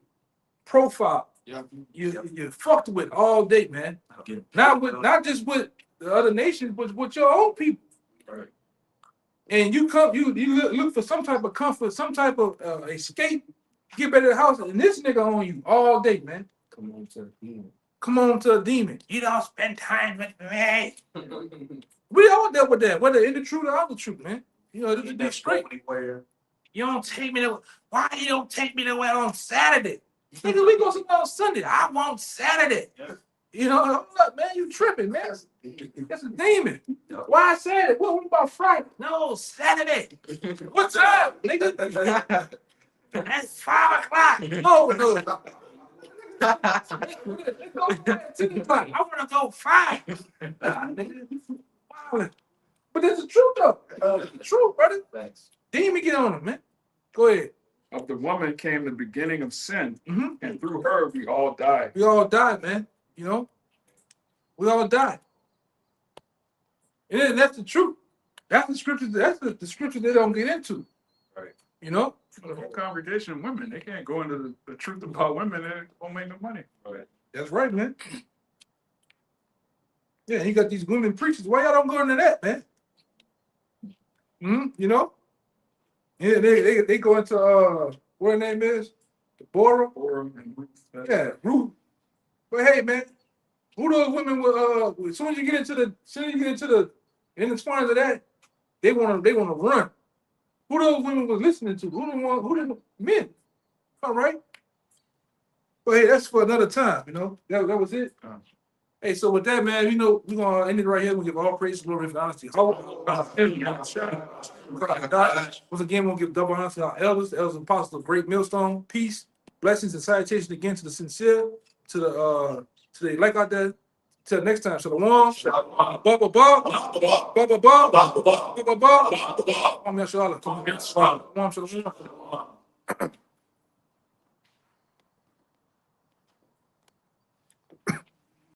profile. Yep. You're fucked with all day, man. Not just with the other nations, but with your own people. Right. And you look for some type of comfort, some type of escape. Get back to the house, and this nigga on you all day, man. Come on to a demon. You don't spend time with me. We all dealt with that, whether in the truth or out the truth, man. You know, that's straight. You don't take me to. Why you don't take me to where on Saturday? Nigga, we go somewhere on Sunday. I want Saturday. Yeah. You know, hold up, man. You tripping, man. That's a demon. Why Saturday? What about Friday? No, Saturday. What time, nigga? That's 5 o'clock. No. I want to go 5. But that's the truth, though. The truth, brother. Thanks. Demon, get on him, man. Go ahead. Of the woman came the beginning of sin, and through her we all died. We all died, man. You know, we all died. And that's the truth. That's the scripture. That's the scripture they don't get into. Right. You know. The whole congregation of women, they can't go into the truth about women. They won't make no money. Right. That's right, man. Yeah, he got these women preachers. Why y'all don't go into that, man? You know? Yeah, they go into what her name is? Deborah and Ruth. Yeah, Ruth. But hey, man, who those women will as soon as you get into the intertwines of that, they wanna run. Who those women was listening to? Who the men? All right. But hey, that's for another time, you know. That was it. Hey, so with that, man, you know, we're gonna end it right here. We give all praise, glory, and honesty. Once again, we'll give double honor to our elders, the elders and apostles of Great Millstone. Peace, blessings, and salutations again to the sincere, to the like out there. Till next time, Shalom. Shalom.